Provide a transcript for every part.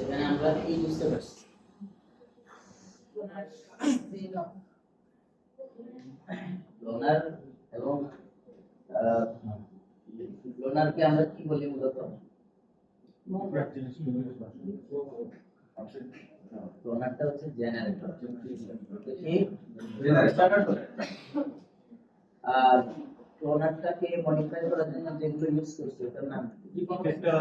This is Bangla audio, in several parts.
সেখানে আমরা কি বুঝতে পারছি লোনার এবং লোনারকে আমরা কি বলি মূলত লোনারটা হচ্ছে জেনারেটর আর ক্লোনারটাকে মডিফাই করার জন্য যেগুলো ইউজ করছি ওটার নাম ইফেক্টর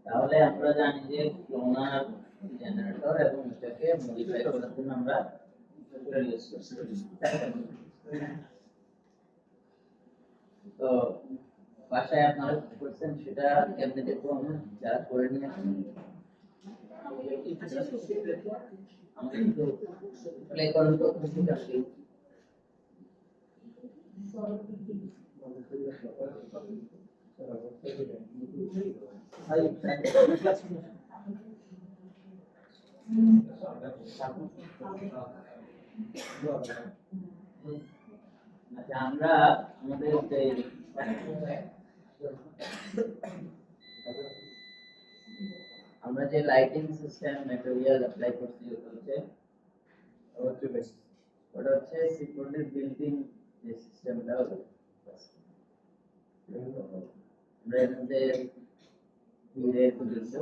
তাহলে আমরা জানি যে ক্লোনার জেনারেটর এবং এটাকে মডিফাই করার জন্য আমরা এটা ইউজ করছি তো ভাষায় আপনারা কি করছেন সেটা কেমনে দেখবো আমরা যারা করে নিয়ে আমরা একটু প্লে করুন তো বুঝতে পারছি আচ্ছা আমরা আমাদের আমরা যে লাইটিং সিস্টেম ম্যাটেরিয়াল অ্যাপ্লাই করছি ওটা হচ্ছে সিকিউরিটি বিল্ডিং যে সিস্টেমটা হলো আমরা এর মধ্যে ভিড়ে খুঁজেছি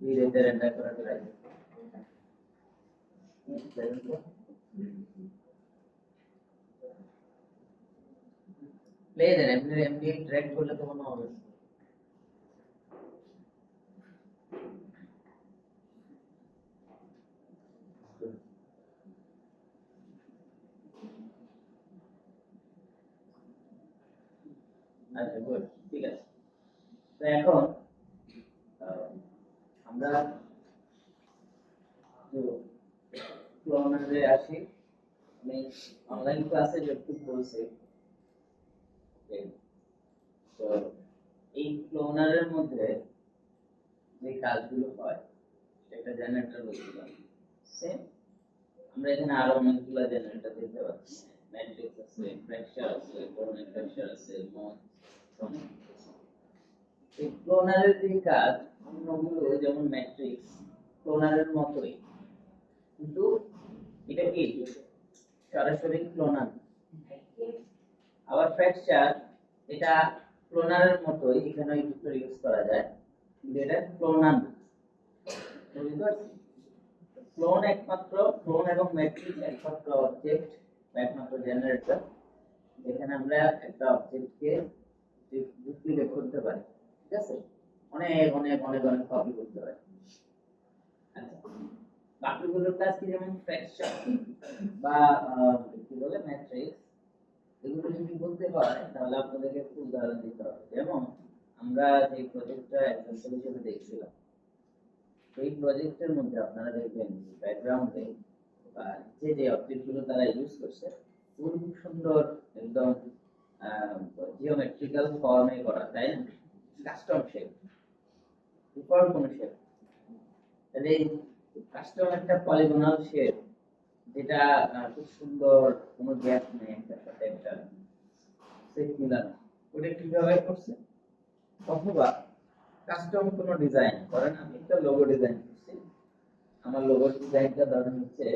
ভিড়েতে রেন্ডার করা ট্রাই প্লে দেন এমনি ড্র্যাগ করলে তো মনে হবে আচ্ছা গুড ঠিক আছে তো এখন আমরা ক্লোনারে আসি আমি অনলাইন ক্লাসে যতটুকু বলছি তো এই ক্লোনারের মধ্যে যে কাজগুলো হয় সেটা জেনারেটর বলছিলাম সেম আমরা এখানে আরো অনেকগুলো জেনারেটর দেখতে পাচ্ছি ম্যাট্রিক্স আছে ফ্র্যাকচার আছে কোরোনারি ফ্র্যাকচার আছে মন এই ক্লোনারের যে কাজ অন্যগুলো যেমন ম্যাট্রিক্স ক্লোনারের মতোই কিন্তু এটা কি সরাসরি ক্লোনার আবার ফ্র্যাকচার এটা ক্লোনারের মতোই এখানে ভিতরে ইউজ করা যায় কিন্তু এটা ক্লোনার বুঝতে পারছি ক্লোন একমাত্র ক্লোন এবং ম্যাট্রিক্স একমাত্র অবজেক্ট বা একমাত্র জেনারেটর এখানে আমরা একটা অবজেক্টকে ডুপ্লিকেট করতে পারি ঠিক আছে অনেক অনেক অনেক অনেক কপি করতে পারি আচ্ছা বাকিগুলোর কাজ কি যেমন ফ্র্যাকচার বা কি বলে ম্যাট্রিক্স এগুলো যদি বলতে হয় তাহলে আপনাদেরকে একটু উদাহরণ দিতে হবে যেমন আমরা যে প্রজেক্টটা এক্সাম্পল হিসেবে দেখছিলাম এই প্রজেক্টের মধ্যে আপনারা দেখবেন ব্যাকগ্রাউন্ডে বা যে অবজেক্টগুলো তারা ইউজ করছে খুব সুন্দর একদম জিওমেট্রিক্যাল ফর্মে করা তাই না কাস্টম শেপ ডিফল্ট কোন শেপ তাহলে কাস্টম একটা পলিগনাল শেপ যেটা খুব সুন্দর কোনো গ্যাপ নেই একটার সাথে একটা সেট মিলানো ওটা কিভাবে করছে অথবা কাস্টম কোনো ডিজাইন করেন আমি একটা লোগো ডিজাইন করছি আমার লোগো ডিজাইনটা ধরেন হচ্ছে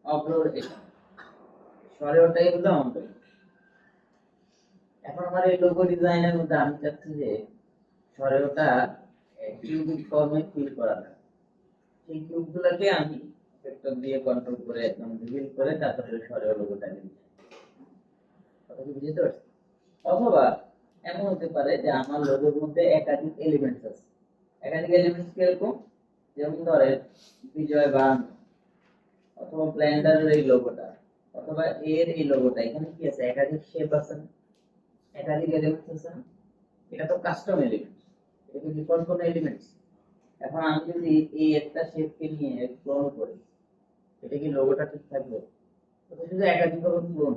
আপলোড এটা সরে ওটাই হলো আমাদের এখন আমার এই লোগো ডিজাইনের মধ্যে আমি চাচ্ছি যে সরে ওটা কিউবিক ফর্মে ফিল করা যায় সেই কিউবগুলোকে আমি ভেক্টর দিয়ে কন্ট্রোল করে একদম রিভিল করে তারপরে সরে লোগোটা নিয়ে কথা কি বুঝতে পারছেন অথবা এমন হতে পারে যে আমার লোগোর মধ্যে একাধিক এলিমেন্টস আছে। একাধিক এলিমেন্টস কিরকম, যেমন ধরেন বিজয় বান অথবা ব্লেন্ডারের এই লোগোটা অথবা এর এই লোগোটা, এখানে কি আছে, একাধিক শেপ আছে, একাধিক এলিমেন্টস আছে। এটা তো কাস্টম এলিমেন্ট, এটা কি ডিফল্ট কোন এলিমেন্টস। এখন আমি যদি এই একটা শেপকে নিয়ে ক্লোন করি, এটা কি লোগোটা ঠিক থাকবে? তো শুধু একাধিক ক্লোন।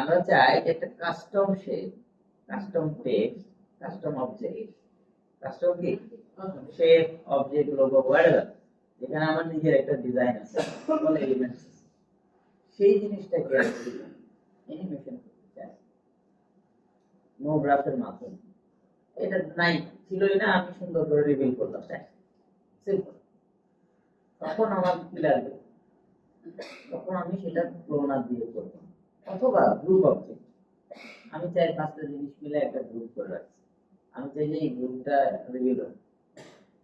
আমরা চাই একটা custom shape, custom text, custom object, custom কি শেপ, অবজেক্ট, লোগো, হোয়াটএভার, যেখানে আমার নিজের একটা ডিজাইন আছে, সকল এলিমেন্টস, সেই জিনিসটাকে আমি অ্যানিমেশন করতে চাই নো গ্রাফের মাধ্যমে। এটা নাই, ছিলই না, আমি সুন্দর করে রিভিল করলাম, তাই সিম্পল। তখন আমার কি লাগবে, তখন আমি সেটা ক্লোনার দিয়ে করব, অথবা গ্রুপ অবজেক্ট। আমি চাই পাঁচটা জিনিস মিলে একটা গ্রুপ করে রাখছি, আমি চাই যে এই গ্রুপটা রিভিল হোক,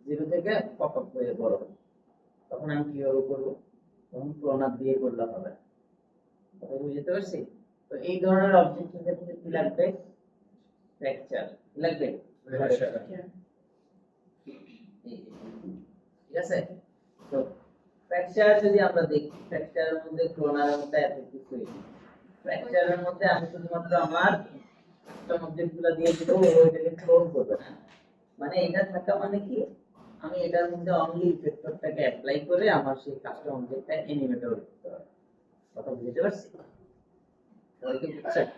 জিরো থেকে পপ আপ হয়ে বড় হোক। তখন আমি কিভাবে করবো, তখন ক্লোনার দিয়ে করলে হবে। কথা বুঝতে পারছি? তো এই ধরনের অবজেক্টের ক্ষেত্রে কি লাগবে, ফ্র্যাকচার লাগবে, ঠিক আছে। তো ফ্র্যাকচার যদি আমরা দেখি, ফ্র্যাকচারের মধ্যে ক্লোনারের মধ্যে এত কিছুই, ফ্র্যাকচারের মধ্যে আমি শুধুমাত্র আমার কাস্টম অবজেক্টগুলো দিয়ে দিব, ওইটাকে ক্লোন করবে না। মানে এটা থাকা মানে কি, আমি এটার মধ্যে অনলি ইফেক্টরটাকে অ্যাপ্লাই করে আমার সেই কাস্টম অবজেক্টটা অ্যানিমেটর করতে পারবো। কথা বুঝতে পারছি? সবাই কি বুঝছেন?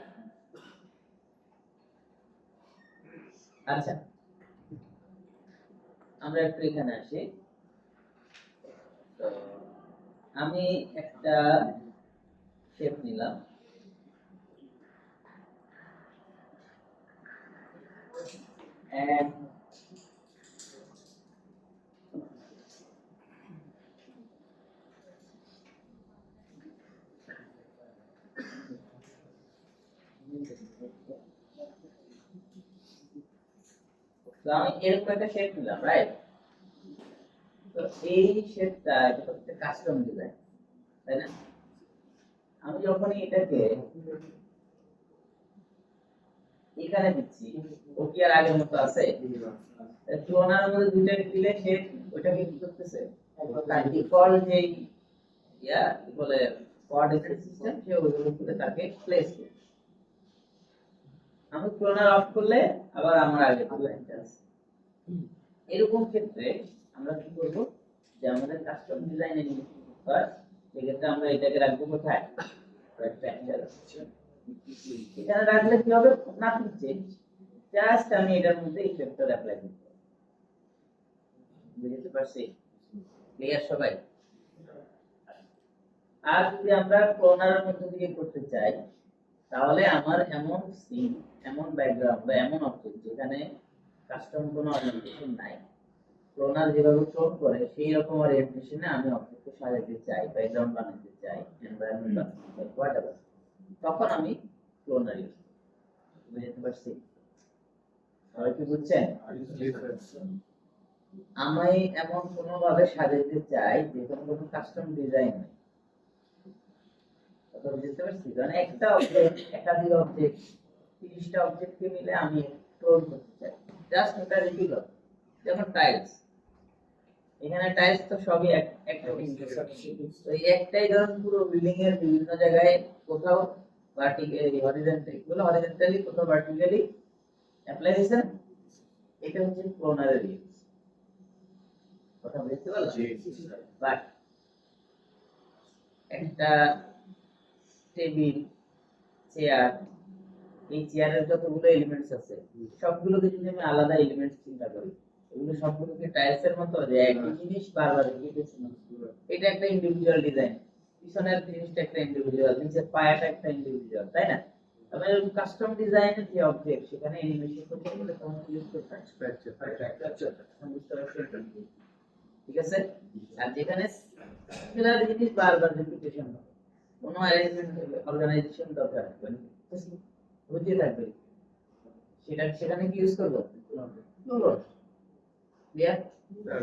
আচ্ছা, আমরা একটু এখানে আসি। তো আমি একটা শেপ নিলাম, and তো আমি এরকম একটা শেপ নিলাম, রাইট? তো এই শেপটা এটা হচ্ছে কাস্টম ডিজাইন, তাই না? আমি যখন এটাকে এখানে দিচ্ছি, ও কি আর আগের মতো আছে? ক্লোনার মধ্যে দুইটা দিলে সে ওইটাকে কি করতেছে, তার ডিফল্ট যে ইয়া কি বলে কোঅর্ডিনেট সিস্টেম, সে ওইগুলো করে তাকে প্লেস করে। আমি ক্লোনার অফ করলে আবার আমার আগে ডিজাইনটা আছে। এরকম ক্ষেত্রে আমরা কি করব, যে আমাদের কাস্টম ডিজাইন এনিমেশন হয়, সেক্ষেত্রে আমরা এটাকে রাখবো কোথায়, এখানে রাখলে কি হবে, নাথিং চেঞ্জ, জাস্ট আমি এটার মধ্যে ইফেক্টর অ্যাপ্লাই করব। বুঝতে পারছি? ক্লিয়ার সবাই? আর যদি আমরা ক্লোনারের মধ্যে দিয়ে করতে চাই, তাহলে আমার এমন সিন, এমন ব্যাকগ্রাউন্ড বা এমন অবজেক্ট যেখানে কাস্টম কোনো অরিয়েন্টেশন নাই, ক্লোনার যেভাবে ক্লোন করে সেই রকম অরিয়েন্টেশনে আমি অবজেক্টকে সাজাতে চাই, ব্যাকগ্রাউন্ড বানাতে চাই, এনভায়রনমেন্ট বানাতে চাই, হোয়াটএভার, তখন আমি ক্লোনার ইউজ করি। বুঝতে পারছি? সবাই কি বুঝছেন? আমি এমন কোনো ভাবে সাজাতে চাই যেখানে কোনো কাস্টম ডিজাইন নেই। কথা বুঝতে পারছি? কারণ একটা অবজেক্ট, একাধিক অবজেক্ট, 30টা অবজেক্টকে মিলে আমি ক্লোন করতে চাই, জাস্ট এটা রিপিট হবে। যেমন টাইলস, এখানে টাইলস তো সবই একরকম, তো এই একটাই ধরুন পুরো বিল্ডিং এর বিভিন্ন জায়গায় কোথাও ভার্টিক্যালি, হরিজন্টালি, এগুলো হরিজন্টালি, কোথাও ভার্টিক্যালি অ্যাপ্লাই হয়েছে না? এটা হচ্ছে ক্লোনারের ইউজ। কথা বুঝতে পারলাম? বাট একটা টেবিল, চেয়ার, এই চেয়ারের যতগুলো এলিমেন্টস আছে সবগুলোকে যদি আমি আলাদা এলিমেন্টস চিন্তা করি, এগুলো সবগুলোকে টাইলস এর মতো যে একই জিনিস বারবার রিপিটেশন, এটা একটা ইন্ডিভিজুয়াল ডিজাইন, পিছনের জিনিসটা একটা ইন্ডিভিজুয়াল, নিচের পায়াটা একটা ইন্ডিভিজুয়াল, তাই না? তবে কাস্টম ডিজাইনের যে অবজেক্ট, সেখানে অ্যানিমেশন করতে গেলে তখন ইউজ করতে হয় স্ট্রাকচার। বুঝতে পারছেন? ঠিক আছে। আর যেখানে সিমিলার জিনিস বারবার রিপিটেশন হবে, কোনো অ্যারেঞ্জমেন্ট অর্গানাইজেশন দরকার হবে না, বুঝতে থাকবে, সেটা সেখানে কি ইউজ করব, ক্লিয়ার?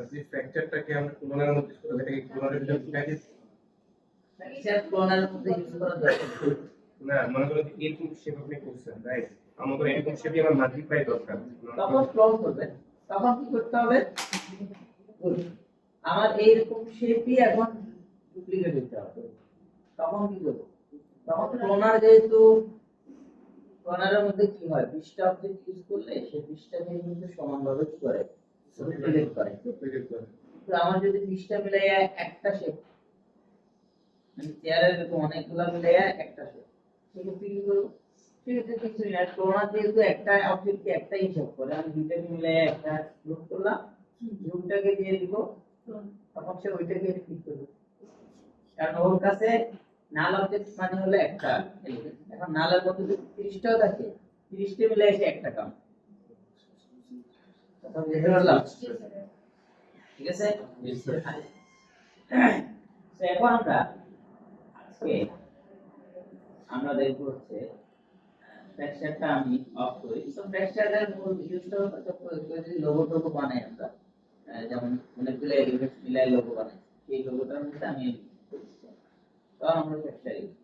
যে ফ্র্যাকচারটাকে আমরা ক্লোনারের মধ্যে করে এটাকে ক্লোনারের ভিতরে ঢুকাই দিই। ফ্র্যাকচার ক্লোনারের মধ্যে ইউজ করা দরকার না, মনে করেন এরকম শেপ আপনি করছেন, রাইট? আমাদের এরকম শেপে আমার মাল্টিপ্লাই দরকার। তখন ক্লোন করবেন, তখন কি করতে হবে? Good. আমার এইরকম শেপই এখন ডুপ্লিকেট হতে হবে, তখন কি করব? তখন ক্লোনার, যেহেতু ক্লোনারের মধ্যে কি হয়, 20টা অবজেক্ট ইউজ করলে সেই 20টাকে কিন্তু সমানভাবে কি করে, ডুপ্লিকেট করে। ডুপ্লিকেট করে। তো আমার যদি 20টা মিলাই একটা শেপ, মানে চেয়ারের এরকম অনেকগুলা মিলাই একটা শেপ, সেক্ষেত্রে কি করব? সেক্ষেত্রে কিছুই না, ক্লোনার যেহেতু একটা অবজেক্টকে একটাই হিসাব করে, আমি দুইটাকে মিলাই একটা গ্রুপ করলাম, গ্রুপটাকে দিয়ে দিব, তখন সে ওইটাকে ঠিক করবে, কারণ ওর কাছে নাল অবজেক্ট মানে হলো একটা এলিমেন্ট। এখন নালের মধ্যে যদি 30টাও থাকে, 30টা মিলে এসে একটা কাম, কথা বুঝতে পারলাম? ঠিক আছে। তো এখন আজকে আমরা দেখব হচ্ছে ফ্র্যাকচারটা আমি অফ করি। তো ফ্র্যাকচারের মূল ইউজটা হচ্ছে যদি লোগো টোগো বানাই আমরা, যেমন অনেকগুলো এলিমেন্ট মিলাই লোগো বানাই, এই লোগোটার মধ্যে আমি তো আমরা ফ্র্যাকচার ইউজ,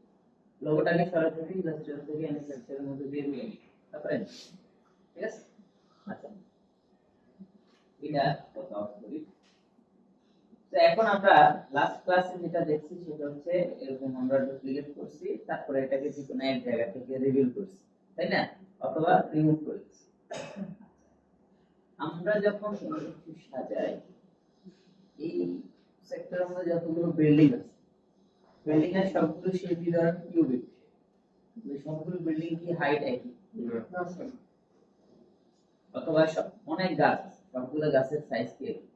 লোগোটাকে সরাসরি ইলাস্ট্রেটর থেকে আমি ফ্র্যাকচারের মধ্যে দিয়ে দিই, তারপরে ঠিক আছে। আচ্ছা, এটা কথা করি। তো এখন আমরা লাস্ট ক্লাসে যেটা দেখছি সেটা হচ্ছে এরকম আমরা ডুপ্লিকেট করছি, তারপরে এটাকে যে কোনো এক জায়গা থেকে রিভিল করছি, তাই না, অথবা রিমুভ করেছি। আমরা যখন কোনো কিছু সাজাই, এই সেক্টরের মধ্যে যতগুলো বিল্ডিং আছে, বিল্ডিং এর সবগুলো শেপই ধরেন কিউবিক, এই সবগুলো বিল্ডিং কি হাইট একই, অথবা অনেক গাছ, সবগুলো গাছের সাইজ কি একই,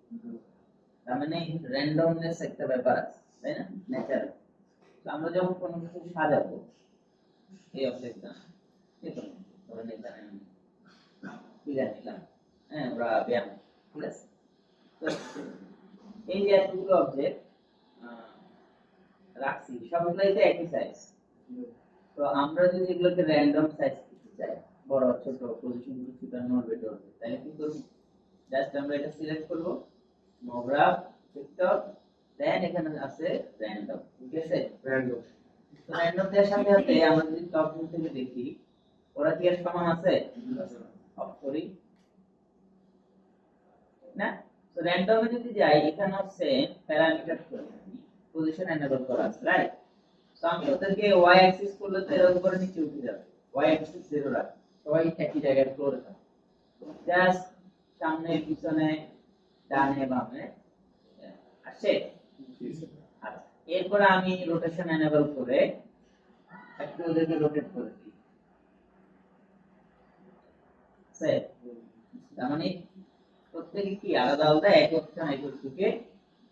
তার মানে র্যান্ডমনেস একটা ব্যাপার আছে, তাই না, ন্যাচারাল। তো আমরা যখন কোনো কিছু সাজাবো, এই অবজেক্টটা দেখুন, ধরেন এখানে কি জানিলাম, হ্যাঁ আমরা ব্যায়াম, ঠিক আছে। তো এই যে এতগুলো অবজেক্ট রাখছি, সবগুলোই তো একই সাইজ। তো আমরা যদি এগুলোকে র্যান্ডম সাইজ করতে চাই, বড় ছোট পজিশন কিছুটা নড়বে টড়বে, তাহলে কি করব? জাস্ট আমরা এটা সিলেক্ট করব, নো গ্রাফ ভেক্টর, দেন এখানে আছে র্যান্ডম, ঠিক আছে। র্যান্ডম। তো র্যান্ডম দেওয়ার সাথে সাথে আমরা যদি টপ ভিউ থেকে দেখি, ওরা কি এর সমান আছে? অফ করি না। তো র্যান্ডমে যদি যাই, এখানে হচ্ছে প্যারামিটার পজিশন এনেবল করা আছে, রাইট। তো আমি ওদেরকে y অ্যাক্সিস করলে তো এর উপরে নিচে উঠে যাবে, y অ্যাক্সিস 0 রাখ, সবাই একই জায়গায় ফ্লোরে থাকে, জাস্ট সামনে পিছনে ডানে বামে আসে। আচ্ছা, এরপর আমি রোটেশন এনেবল করে একটু ওদেরকে রোটেট করে দিই, সেট। তার মানে প্রত্যেকে কি আলাদা আলাদা একক থেকে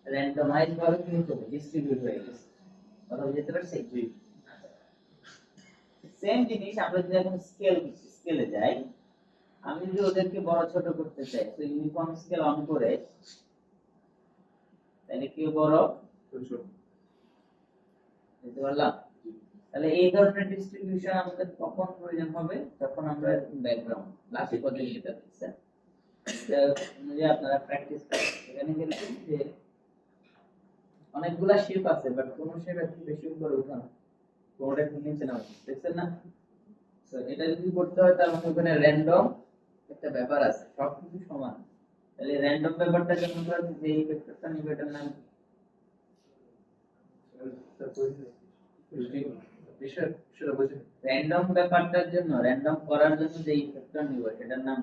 র্যান্ডমাইজ ভাবে কি হচ্ছে, ডিস্ট্রিবিউট হয়ে গেছে, কথা বুঝতে পারছি? জি। সেম জিনিস আমরা যদি এখন স্কেলে যাই, আমি যদি ওদেরকে বড় ছোট করতে চাই, তো ইউনিফর্ম স্কেল অন করে, তাহলে কি বড় ছোট বুঝতে পারলাম? তাহলে এই ধরনের ডিস্ট্রিবিউশন আমাদের কখন প্রয়োজন হবে? যখন আমরা ব্যাকগ্রাউন্ড লাস্ট পর্যায়ে যেটা দিচ্ছেন, যে আপনারা প্র্যাকটিস করেন, এখানে দেখবেন যে অনেকগুলা শেপ আছে, বাট কোন শেপ একটু বেশি উপরে ওঠা না, কোনটা একটু নিচে নামা, দেখছেন না? তো এটা যদি করতে হয়, তার মানে ওখানে র্যান্ডম একটা ব্যাপার আছে, সবকিছু সমান। তাহলে র্যান্ডম ব্যাপারটা যখন আমরা যে ভেক্টরটা নিব, এটার নাম র্যান্ডম ব্যাপারটার জন্য, র্যান্ডম করার জন্য যে ভেক্টর নিব, এটার নাম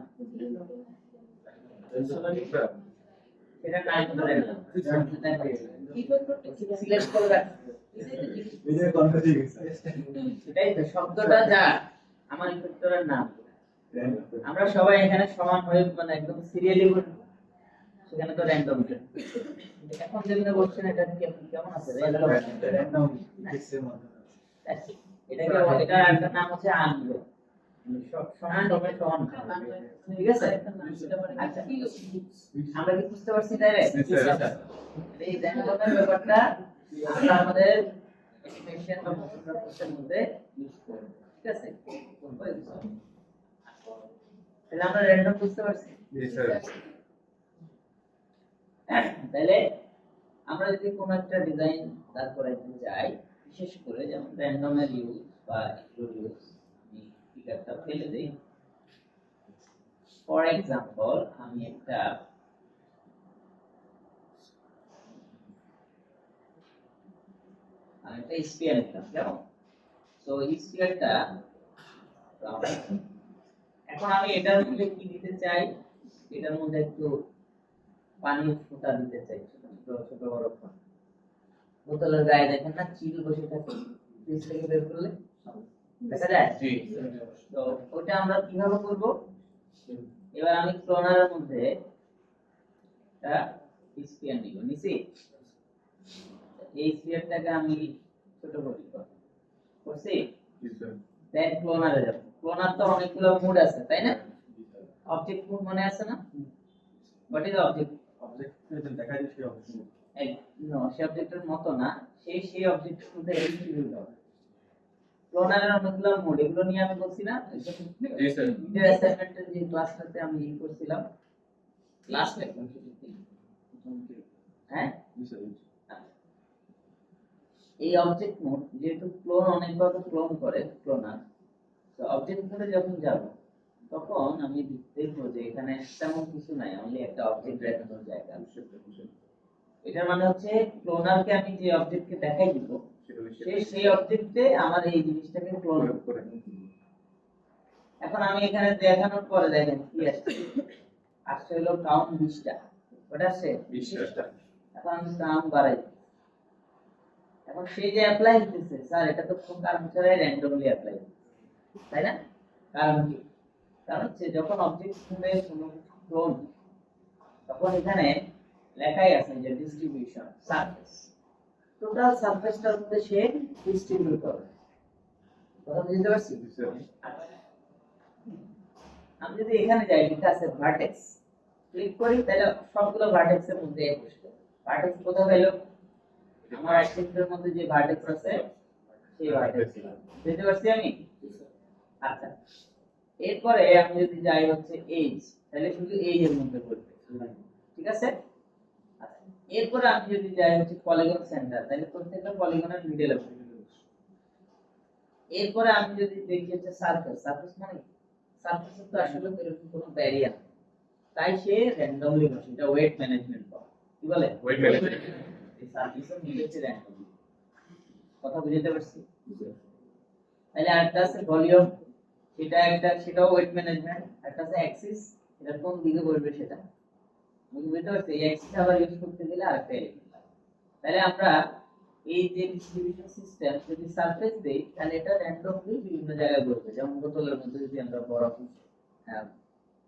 সেটা নাম হলো র্যান্ডম। সিলেক্ট করে রাখছি, এটাই তো শব্দটা যা আমার ভেক্টরের নাম। আমরা সবাই এখানে সমান হয়ে মানে একদম সিরিয়ালি বলবো, সেখানে তো র্যান্ডম। এখন যেগুলো বলছেন এটা কেমন আছে? র্যান্ডম। এটা একটা নাম হচ্ছে আনগ্রো, সব সমান সবাই সমান, ঠিক আছে। আচ্ছা, আমরা কি বুঝতে পারছি তাই? এই র্যান্ডমের ব্যাপারটা আমরা আমাদের এক্সপ্রেশন বা প্রশ্নের মধ্যে ইউজ করব, ঠিক আছে। তাহলে আমরা র্যান্ডম বুঝতে পারছি? জি স্যার। তাহলে আমরা যদি কোনো একটা ডিজাইন দাঁড় করাইতে চাই, বিশেষ করে যেমন র্যান্ডমের ইউজ বা ইউজ, আমি ফিগারটা ফেলে দেই, ফর এক্সাম্পল আমি একটা স্ফিয়ার নিলাম, কেমন? সো স্ফিয়ারটা এখন আমি এটার মধ্যে কি দিতে চাই, এটার মধ্যে একটু পানির ফোঁটা দিতে চাই, ছোট ছোট ছোট বড় ফোঁটা। বোতলের গায়ে দেখেন না চিল বসে থাকে, ফ্রিজ থেকে বের করলে দেখা যায়। জি তো ওটা আমরা কিভাবে করব? এবার আমি ক্লোনারের মধ্যে একটা স্ফিয়ার নিব, নিছি। এই স্ফিয়ারটাকে আমি ছোট করি, করছি। জি স্যার দেন ক্লোনারে যাব। ক্লোনার তো অনেকগুলো মোড আছে, তাই না? অবজেক্ট মোড মনে আছে না? What is object? অবজেক্ট দেখা যাচ্ছে অবজেক্ট নো, সেই অবজেক্টের মতো না, সেই অবজেক্টের মধ্যে এক্সিকিউট হবে। ক্লোনারের অনেকগুলো মোড, এগুলো নিয়ে আমি বলছি না জি স্যার ভিডিও অ্যাসাইনমেন্টের যে ক্লাসটাতে আমি করছিলাম, ক্লাসটা হ্যাঁ। জি স্যার এই অবজেক্ট মোড যেহেতু ক্লোন অনেকভাবে ক্লোন করে ক্লোনার, তো অবজেক্ট মোডে যখন যাব তখন আমি দেখবো যে এখানে তেমন কিছু নাই, অনলি একটা অবজেক্ট দেখানোর জায়গা। এটার মানে হচ্ছে ক্লোনারকে আমি যে অবজেক্টকে দেখাই দিব, সেই অবজেক্টে আমার এই জিনিসটাকে ক্লোন করে। এখন আমি এখানে দেখানোর পরে দেখেন কি আসছে, আসছে হলো কাউন্ট 20টা, ওটা আছে 20টা। এখন আমি কাউন্ট বাড়াই। এখন সে যে অ্যাপ্লাই দিতেছে, স্যার এটা তো কোন কারণ ছাড়াই র্যান্ডমলি অ্যাপ্লাই, তাই না? কারণ কি? কারণ হচ্ছে যখন অবজেক্ট থেকে কোনো ক্লোন, তখন এখানে লেখাই আছে যে ডিস্ট্রিবিউশন সারফেস, টোটাল সারফেসটার মধ্যে সে ডিস্ট্রিবিউট করবে। কথা বুঝতে পারছি? জি স্যার আমি যদি এখানে যাই, লেখা আছে ভার্টেক্স, ক্লিক করি, তাহলে সবগুলো ভার্টেক্সের মধ্যে বসবে। ভার্টেক্স কোথায় পেলো? আমার অ্যাক্সেসের মধ্যে যে ভার্টেক্স আছে সেই ভার্টেক্স বুঝতে পারছি আমি। আচ্ছা, এরপরে আমি যদি যাই হচ্ছে এজ, তাহলে শুধু এজ এর মধ্যে পড়বে, ঠিক আছে। আচ্ছা, এরপরে আমি যদি যাই হচ্ছে পলিগন সেন্টার, তাহলে প্রত্যেকটা পলিগনের মিডলে পড়বে। এরপরে আমি যদি দেখি হচ্ছে সারফেস, সারফেস মানে সারফেসে তো আসলে এরকম কোনো ব্যারিয়ার, তাই সে র্যান্ডমলি বসে, এটা ওয়েট ম্যানেজমেন্ট করে। কি বলে? ওয়েট ম্যানেজমেন্ট এই সারফেসের মিডলে হচ্ছে র্যান্ডমলি। কথা বুঝতে পারছি? তাহলে আরেকটা আছে ভলিউম, সেটাও ওয়েট ম্যানেজমেন্ট। একটা আছে অ্যাক্সিস, এটা কোন দিকে বসবে সেটা বুঝতে পারছি। এই অ্যাক্সিস আবার ইউজ করতে গেলে আরেকটা এলিমেন্ট লাগে। তাহলে আমরা এই যে ডিস্ট্রিবিউশন সিস্টেম যদি সারফেস দেই, তাহলে এটা র্যান্ডমলি বিভিন্ন জায়গায় বসবে। যেমন বোতলের মধ্যে যদি আমরা বরফ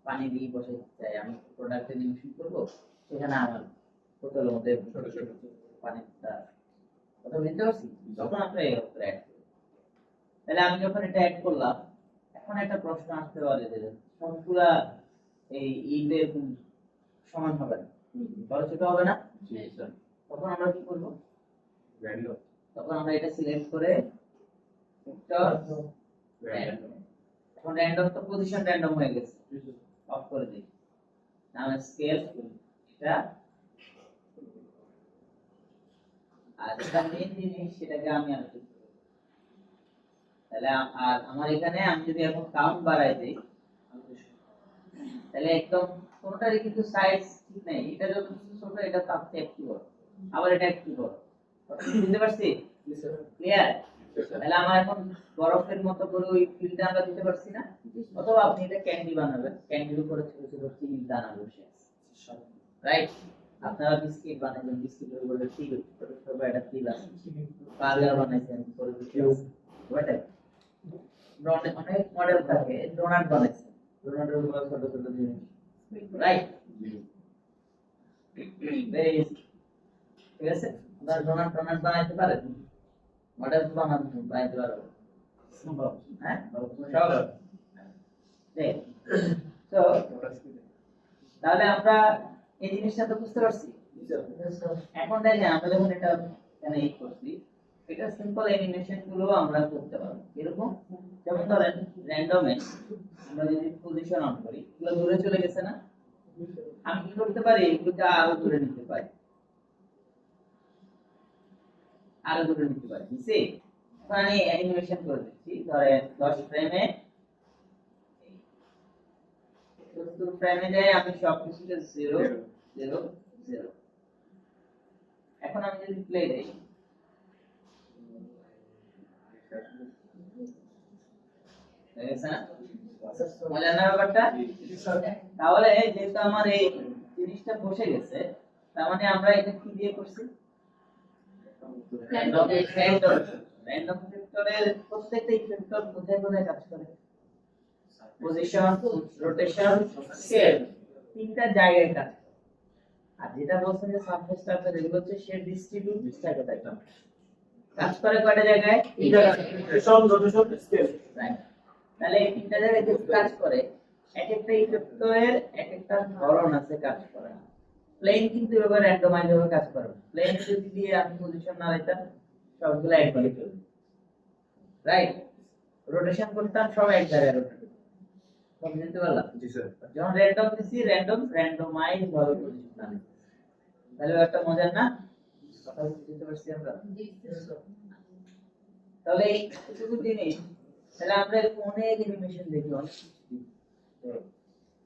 পানি দিয়ে বসাতে চাই, আমি প্রোডাক্টে নিউট্রিশন করব, সেখানে আমার বোতলের মধ্যে ছোট ছোট পানিটা, কথা বুঝতে পারছি। তখন আমরা এই অ্যাড করি। তাহলে আমি যখন এটা অ্যাড করলাম, এখন একটা প্রশ্ন আসতে পারে যে সবগুলা এই ইটের সমান হবে না, বড় ছোট হবে না। জি স্যার তখন আমরা কি করব? র্যান্ডম তখন আমরা এটা সিলেক্ট করে ভেক্টর র্যান্ডম, এখন র্যান্ডম তো পজিশন র্যান্ডম হয়ে গেছে, অফ করে দিই। নাম স্কেল এটা, আর এটা মেইন জিনিস, সেটাকে আমি আনছি। তাহলে আর আমার এখানে আমি যদি এখন কাউন্ট বাড়াই দেই, তাহলে একদম কোনটারই কিন্তু সাইজ ঠিক নাই, এটা যত ছোট এটা তার চেয়ে একটু বড়, আবার এটা একটু বড়। বুঝতে পারছি? ক্লিয়ার? তাহলে আমার এখন বরফের মতো করে ওই ফিলটা আমরা দিতে পারছি না। অথবা আপনি এটা ক্যান্ডি বানাবেন, ক্যান্ডির উপরে ছোট ছোট চিনির দানা বসে আছে, রাইট? আপনারা বিস্কিট বানাবেন, বিস্কিটের উপরে তিল, ছোট ছোট একটা তিল আছে, বার্গার বানাইছেন, উপরে কিছু আছে, ওইটাই। অনেক মডেল থাকে, ডোনাট বানাইছেন, ডোনাটের উপরে ছোট ছোট জিনিস, রাইট? ভেরি ইজি, ঠিক আছে। আপনারা ডোনাট বানাইতে পারেন, মডেল বানাইতে পারবেন, সম্ভব, হ্যাঁ সম্ভব। তো তাহলে আমরা এই জিনিসটা তো বুঝতে পারছি। এখন দেখেন আমরা যখন এটা এখানে এই করছি, এটা সিম্পল অ্যানিমেশন গুলো আমরা করতে পারবো। এরকম যেমন ধরেন র্যান্ডমে আমরা যদি পজিশন অন করি, এগুলো দূরে চলে গেছে না, আমি কি করতে পারি, এগুলোকে আরো দূরে নিতে পারি, আরো দূরে নিতে পারি, বুঝছি? এখন আমি অ্যানিমেশন করে দিচ্ছি, ধরেন 10 ফ্রেমে চতুর ফ্রেমে যাই আমি সব কিছুকে 0 0 0। এখন আমি যদি প্লে দেই দেখেছেন না? মজার না ব্যাপারটা? তাহলে যেহেতু আমার এই জিনিসটা বসে গেছে, তার মানে আমরা এটা কি দিয়ে করছি? র্যান্ডম র্যান্ডম ফ্যাক্টরের প্রত্যেকটা ইফেক্টর কোথায় কোথায় কাজ করে? পজিশন, রোটেশন, স্কেল, তিনটা জায়গায় কাজ করে। আর যেটা বলছেন যে সারফেস স্ট্রাকচার এগুলো হচ্ছে শেড ডিস্ট্রিবিউট জায়গাটা একটা কাজ করে কয়টা জায়গায়? এই জায়গায় রোটেশন রোটেশন স্কেল। রাইট। তাহলে এই তিনটা জায়গায় যে কাজ করে এক একটা ইফেক্টরের এক একটা ধরন আছে কাজ করা। প্লেন কিন্তু এভাবে র্যান্ডমাইজ ভাবে কাজ করে না। প্লেন যদি দিয়ে আমি পজিশন না দিতাম সবগুলো একবারে চলবে, রাইট? রোটেশন করতাম সব এক জায়গায় রোটেট, সব বুঝতে পারলাম? জি স্যার। যখন র্যান্ডম দিছি র্যান্ডমাইজ ভাবে পজিশন না দিই, তাহলে একটা মজার না? কথা বুঝতে পারছি আমরা? তাহলে এইটুকু জিনিস, তাহলে আমরা এরকম অনেক অ্যানিমেশন দেখি, অনেক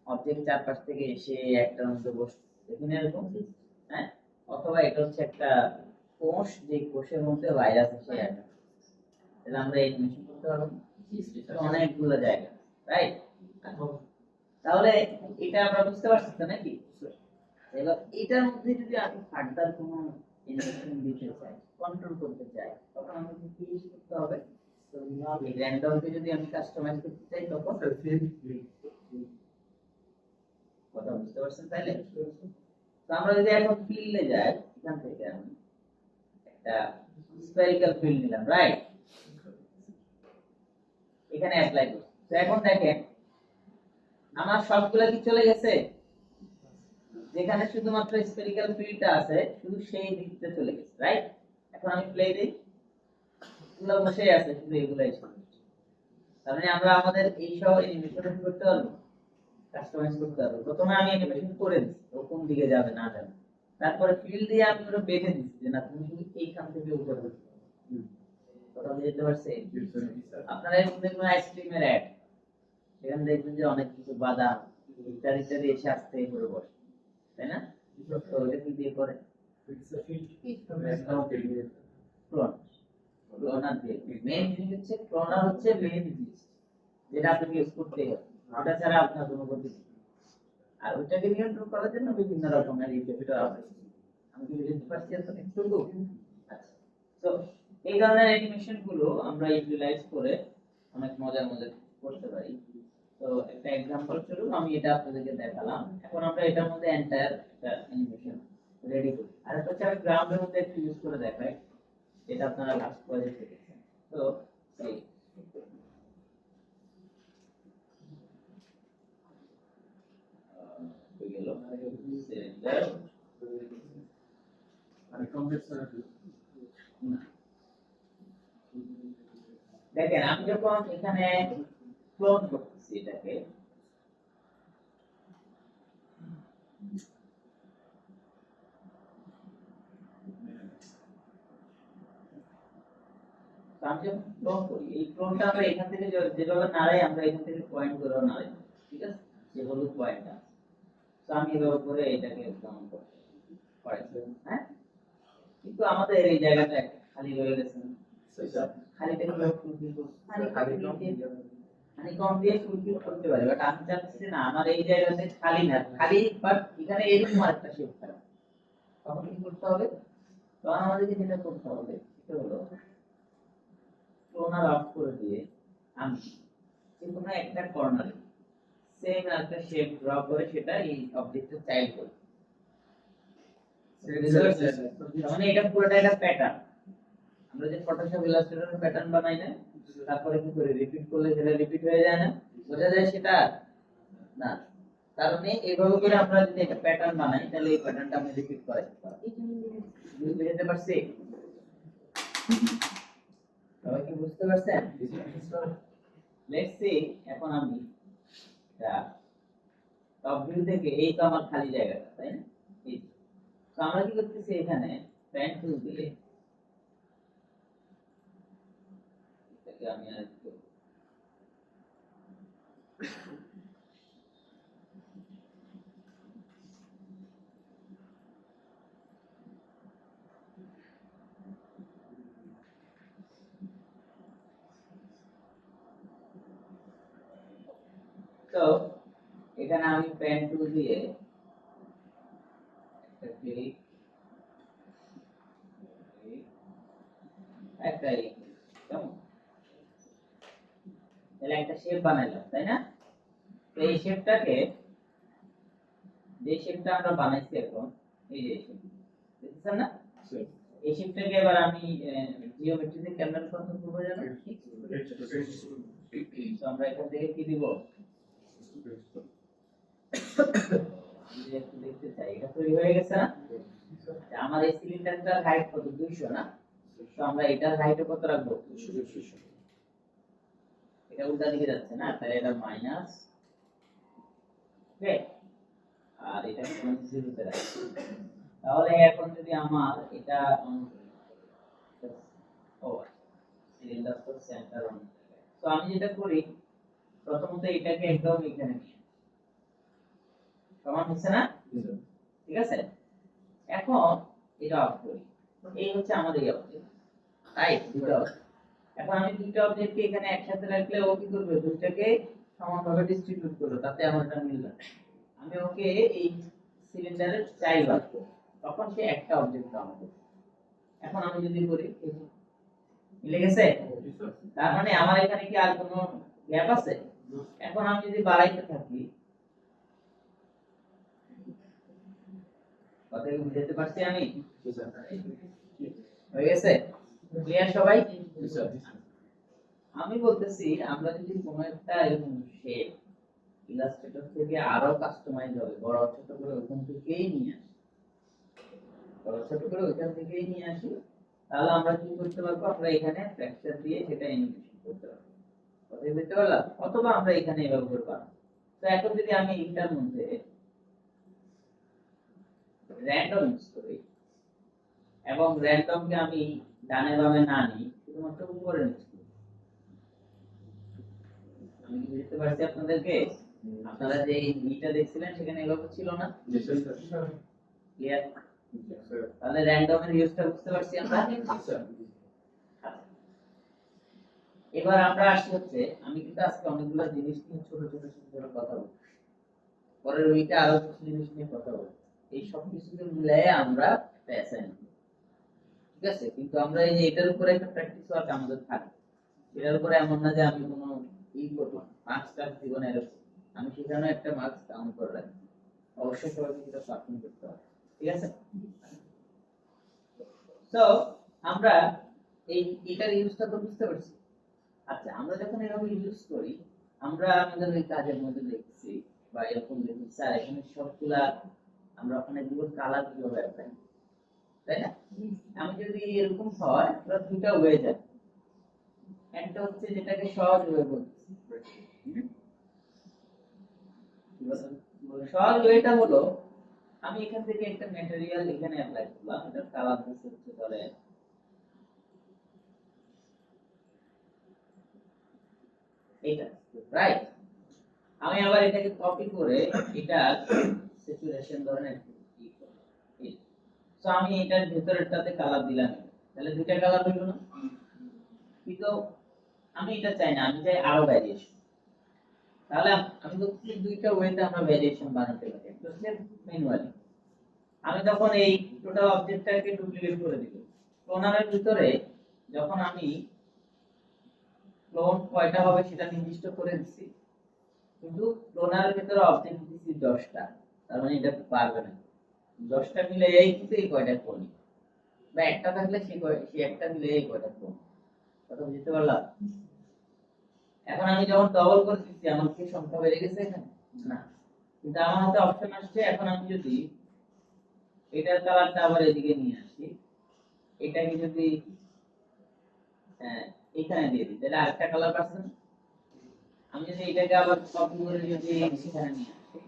অবজেক্ট চারপাশ থেকে এসে একটা মধ্যে বসে এখানে এরকম, হ্যাঁ? অথবা এটা হচ্ছে একটা কোষ, যে কোষের মধ্যে ভাইরাস এসে আছে, তাহলে আমরা অ্যানিমেশন করতে পারবো অনেকগুলো জায়গা, রাইট? তাহলে এটা আমরা বুঝতে পারছি তো নাকি? এবার এটার মধ্যে যদি আমি ফার্দার কোনো অ্যানিমেশন দিতে চাই, কন্ট্রোল করতে চাই, তখন আমাকে কি ইউজ করতে হবে? তো এই র্যান্ডমকে যদি আমি কাস্টমাইজ করতে চাই তখন কথা বুঝতে পারছেন তাইলে? তো আমরা যদি এখন ফিল্ডে যাই, এখান থেকে আমি একটা স্ফেরিক্যাল ফিল্ড নিলাম, রাইট? এখানে অ্যাপ্লাই করব। তো এখন দেখেন আমার সবগুলা কি চলে গেছে? যেখানে শুধুমাত্র স্ফেরিক্যাল ফিল্ডটা আছে শুধু সেই দিকটা চলে গেছে, রাইট? এখন আমি প্লে দেই, এগুলো বসে আছে, শুধু এগুলাই ছিল। তার মানে আমরা আমাদের এই সব অ্যানিমেশন করতে পারবো, কাস্টমাইজ করতে পারবো। প্রথমে আমি অ্যানিমেশন করে দিচ্ছি ও কোন দিকে যাবে না যাবে, তারপরে ফিল্ড দিয়ে আমি ওটা বেঁধে দিচ্ছি যে না তুমি শুধু এইখান থেকে উপরে উঠবে। কথা বুঝতে পারছি? আপনারা এরকম দেখবেন আইসক্রিমের অ্যাড, সেখানে দেখবেন যে অনেক কিছু বাদাম ইত্যাদি ইত্যাদি এসে আসতে করে বসে, তাই না? তো এটা কি দিয়ে করে? ক্লোন, ক্লোনার দিয়ে। মেইন জিনিস হচ্ছে ক্লোনার হচ্ছে মেইন জিনিস যেটা আপনাকে ইউজ করতে হবে, ওটা ছাড়া আপনার কোনো গতি নেই। আর ওইটাকে নিয়ন্ত্রণ করার জন্য বিভিন্ন রকমের ইফেক্টর আছে। আমি কি বুঝতে পারছি এতটুকু? আচ্ছা, তো এই ধরনের অ্যানিমেশন গুলো আমরা ইউটিলাইজ করে অনেক মজার মজার করতে পারি। তো একটা এক্সাম্পল স্বরূপ আমি এটা আপনাদেরকে দেখালাম। এখন আমরা এটার মধ্যে এন্টায়ার একটা অ্যানিমেশন রেডি করি। আর একটা হচ্ছে আমি গ্রাউন্ডের মধ্যে একটু ইউজ করে দেখাই, এটা আপনারা লাস্ট প্রজেক্টে দেখেছেন। তো এই হয়ে গেল সিলিন্ডার। দেখেন আমি যখন এখানে ক্লোন করতেছি এটাকে, তো আমি যখন ক্লোন করি, এই ক্লোনটা আমরা এখান থেকে যেভাবে নাড়াই, আমরা এখান থেকে পয়েন্ট ধরেও নাড়াই, ঠিক আছে? যে হলুদ পয়েন্টটা, তো আমি এভাবে করে এটাকে ক্লোন করতে পারি, হ্যাঁ? কিন্তু আমাদের এই জায়গাটা খালি রয়ে গেছে, খালিটা কিভাবে ফুলফিল করব? কম দিয়ে ফুলফিল করতে পারি, বাট আমি চাচ্ছি না আমার এই জায়গাতে খালি না, খালি বাট এখানে এরকম একটা শেপ থাকে। তখন কি করতে হবে? তখন আমাদেরকে যেটা করতে হবে সেটা হলো ক্লোনার অফ করে দিয়ে আমি যে কোনো একটা কর্নারে সেম একটা শেপ ড্র করে সেটা এই অবজেক্টের চাইল্ড করি। মানে এটা পুরোটা একটা প্যাটার্ন। আমরা যে ফটোশপ ইলাস্ট্রেটরের প্যাটার্ন বানাই না, তারপরে কি করে রিপিট করলে সেটা রিপিট হয়ে যায় না, বোঝা যায় সেটা না। কারণে এইভাবে করে আমরা যদি একটা প্যাটার্ন বানাই তাহলে এই প্যাটার্নটা আমি রিপিট করাই বুঝতে পারছি? সবাই কি বুঝতে পারছেন? লেটস সি এখন আমি টপ ভিউ থেকে এই তো আমার খালি জায়গাটা, তাই না? এই তো আমরা কি করতেছি এখানে প্যান্ট টুল দিয়ে এটাকে আমি আর একটু সো এখানে আমি পেন টুল দিয়ে একটা ক্লিক একটা কেমন তাহলে একটা শেপ বানাইলাম তাই না? তো এই শেপটাকে যে শেপটা আমরা বানাইছি এখন এই যে শেপ দেখছেন না? এই শেপটাকে এবার আমি জিওমেট্রিতে কেমন কন্ট্রোল করব জানো? তো আমরা এখান থেকে কি দিব? আমি একটু দেখতে চাই এটা তৈরি হয়ে গেছে না? যে আমার এই সিলিন্ডারটার হাইট কত 200 না? তো আমরা এটার হাইট কত রাখবো? 200। এটা উল্টা দিকে যাচ্ছে না, তাহলে এটা মাইনাস ওকে আর এটা সমান 0 তে রাখছি। তাহলে এখন যদি আমার এটা ও সিলিন্ডার তো সেন্টার অন, তো আমি যেটা করি প্রথমত এটাকে একদম এখানে নিয়ে সমান হচ্ছে না? ঠিক আছে, এখন এটা অফ করি। এই হচ্ছে আমাদের এই অবজেক্ট রাইট, দুটো object। এখন আমি দুটো অবজেক্টকে এখানে একসাথে রাখলে ও কি করবে? দুটোকে সমানভাবে ডিস্ট্রিবিউট করবে, তাতে আমার এটা মিলবে। আমি ওকে এই সিলিন্ডারের চাই রাখবো, তখন সে একটা অবজেক্ট কাউন্ট করবে। এখন আমি যদি করি মিলে গেছে, তার মানে আমার এখানে কি আর কোনো গ্যাপ আছে? এখন আমি যদি বাড়াইতে থাকি, কথা কি বুঝতে পারছি আমি? হয়ে গেছে ক্লিয়ার সবাই? আমি বলতেছি আমরা যদি কোনো একটা এরকম শেপ ইলাস্ট্রেটর থেকে আরো কাস্টমাইজ হবে, বড় ছোট করে ওখান থেকেই নিয়ে আসি, বড় ছোট করে ওখান থেকেই নিয়ে আসি, তাহলে আমরা কি করতে পারবো? আমরা এখানে ফ্র্যাকচার দিয়ে সেটা অ্যানিমেশন করতে পারবো, কথা বুঝতে পারলাম? অথবা আমরা এখানে এভাবে করতে পারবো। তো এখন যদি আমি এটার মধ্যে র্যান্ডম ইউজ করি এবং র্যান্ডমকে আমি ডানে বামে না নিই, শুধুমাত্র উপরে নিচ্ছি, আমি কি বুঝতে পারছি আপনাদেরকে? আপনারা যে এই ভিটা দেখছিলেন সেখানে এভাবে ছিল না? ক্লিয়ার? তাহলে র্যান্ডমের ইউজটা বুঝতে পারছি আমরা। এবার আমরা আসি হচ্ছে, আমি কিন্তু আজকে অনেকগুলো জিনিস নিয়ে ছোট ছোট ছোট কথা বলবো, পরের উইকে আরো কিছু জিনিস নিয়ে কথা বলবো। এই সব কিছুকে মিলিয়ে আমরা একটা অ্যাসাইনমেন্ট, ঠিক আছে? কিন্তু আমরা এই যে এটার উপরে একটা প্র্যাকটিস ওয়ার্ক আমাদের থাকে, এটার উপরে এমন না যে আমি কোনো করব মার্কস টার্কস দিব না এরকম, আমি সেখানে একটা মার্কস কাউন্ট করে রাখি, অবশ্যই সবাইকে সেটা পারফর্ম করতে হবে, ঠিক আছে? তো আমরা এই এটার ইউজটা তো বুঝতে পারছি। আচ্ছা, আমরা যখন এভাবে ইউজ করি, আমরা আমাদের এই কাজের মধ্যে দেখছি বা এরকম দেখি স্যার এখানে সবগুলা আমরা অনেকগুলো কালার কিভাবে অ্যাপ্লাই, তাই না? আমি যদি এরকম হয় আমরা দুটো ওয়ে যায়, একটা হচ্ছে যেটাকে সহজ ওয়ে বলছি, সহজ ওয়েটা হলো আমি এখান থেকে একটা ম্যাটেরিয়াল এখানে অ্যাপ্লাই করলাম, এটা কালার দিতে হচ্ছে ধরে এটা, রাইট? আমি আবার এটাকে কপি করে এটা স্যাচুরেশন ধরনের সো আমি এটার ভিতরেরটাতে কালার দিলাম, তাহলে দুইটা কালার হলো না? কিন্তু আমি এটা চাই না, আমি চাই আরো ভ্যারিয়েশন। তাহলে আমি বলছি দুইটা ওয়েতে আমরা ভ্যারিয়েশন বানাতে পারি। একটা হচ্ছে ম্যানুয়ালি, আমি তখন এই টোটাল অবজেক্টটাকে ডুপ্লিকেট করে দিব, ক্লোনারের ভিতরে যখন আমি ক্লোন কয়টা হবে সেটা নির্দিষ্ট করে দিছি, কিন্তু ক্লোনারের ভিতরে অবজেক্ট দিছি 10টা, তার মানে এটা পারবে না 10টা মিলে এই কিন্তু এই কয়টা ক্লোন, বা একটা থাকলে সে একটা মিলে এই কয়টা ক্লোন, কথা বুঝতে পারলাম? এখন আমি যখন ডবল করে দিচ্ছি আমার কি সংখ্যা বেড়ে গেছে এখানে? না, কিন্তু আমার হাতে অপশন আসছে, এখন আমি যদি এটার কালারটা আবার এদিকে নিয়ে আসি, এটাকে যদি এখানে দিয়ে দিই তাহলে আরেকটা কালার পাচ্ছেন। আমি যদি এটাকে আবার কপি করে যদি সেখানে নিয়ে আসি,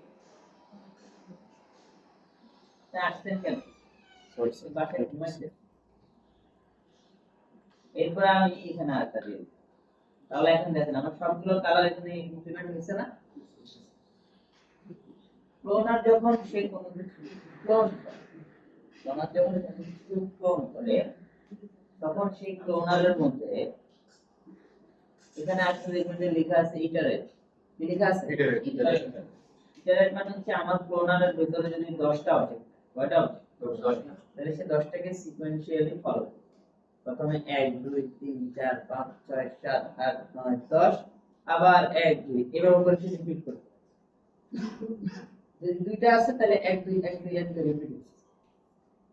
তা আসছেন কেন? বাসায় ঘুমাইছে, এরপর আমি এখানে আরেকটা দিয়ে দিই, তাহলে এখন দেখেন আমার সবগুলো কালার এখানে ইমপ্লিমেন্ট হয়েছে না? ক্লোনার যখন সে কোনো কিছু ক্লোন করে, ক্লোনার যখন কোনো কিছু ক্লোন করে, তখন সেই ক্লোনারের মধ্যে এখানে আসলে দেখবেন যে লেখা আছে ইটারেট, কি লেখা আছে? Iterate. ইটারেট মানে হচ্ছে আমার ক্লোনারের ভিতরে যদি 10টা অবজেক্ট, কয়টা অবজেক্ট? তাহলে সে 10টাকে সিকোয়েন্সিয়ালি ফলো করবে। প্রথমে 1 2 3 4 5 6 7 8 9 10, আবার 1 2 এভাবে করে সে রিপিট করবে। যদি দুইটা আছে তাহলে 1 2 1 2 1 2 রিপিট হচ্ছে।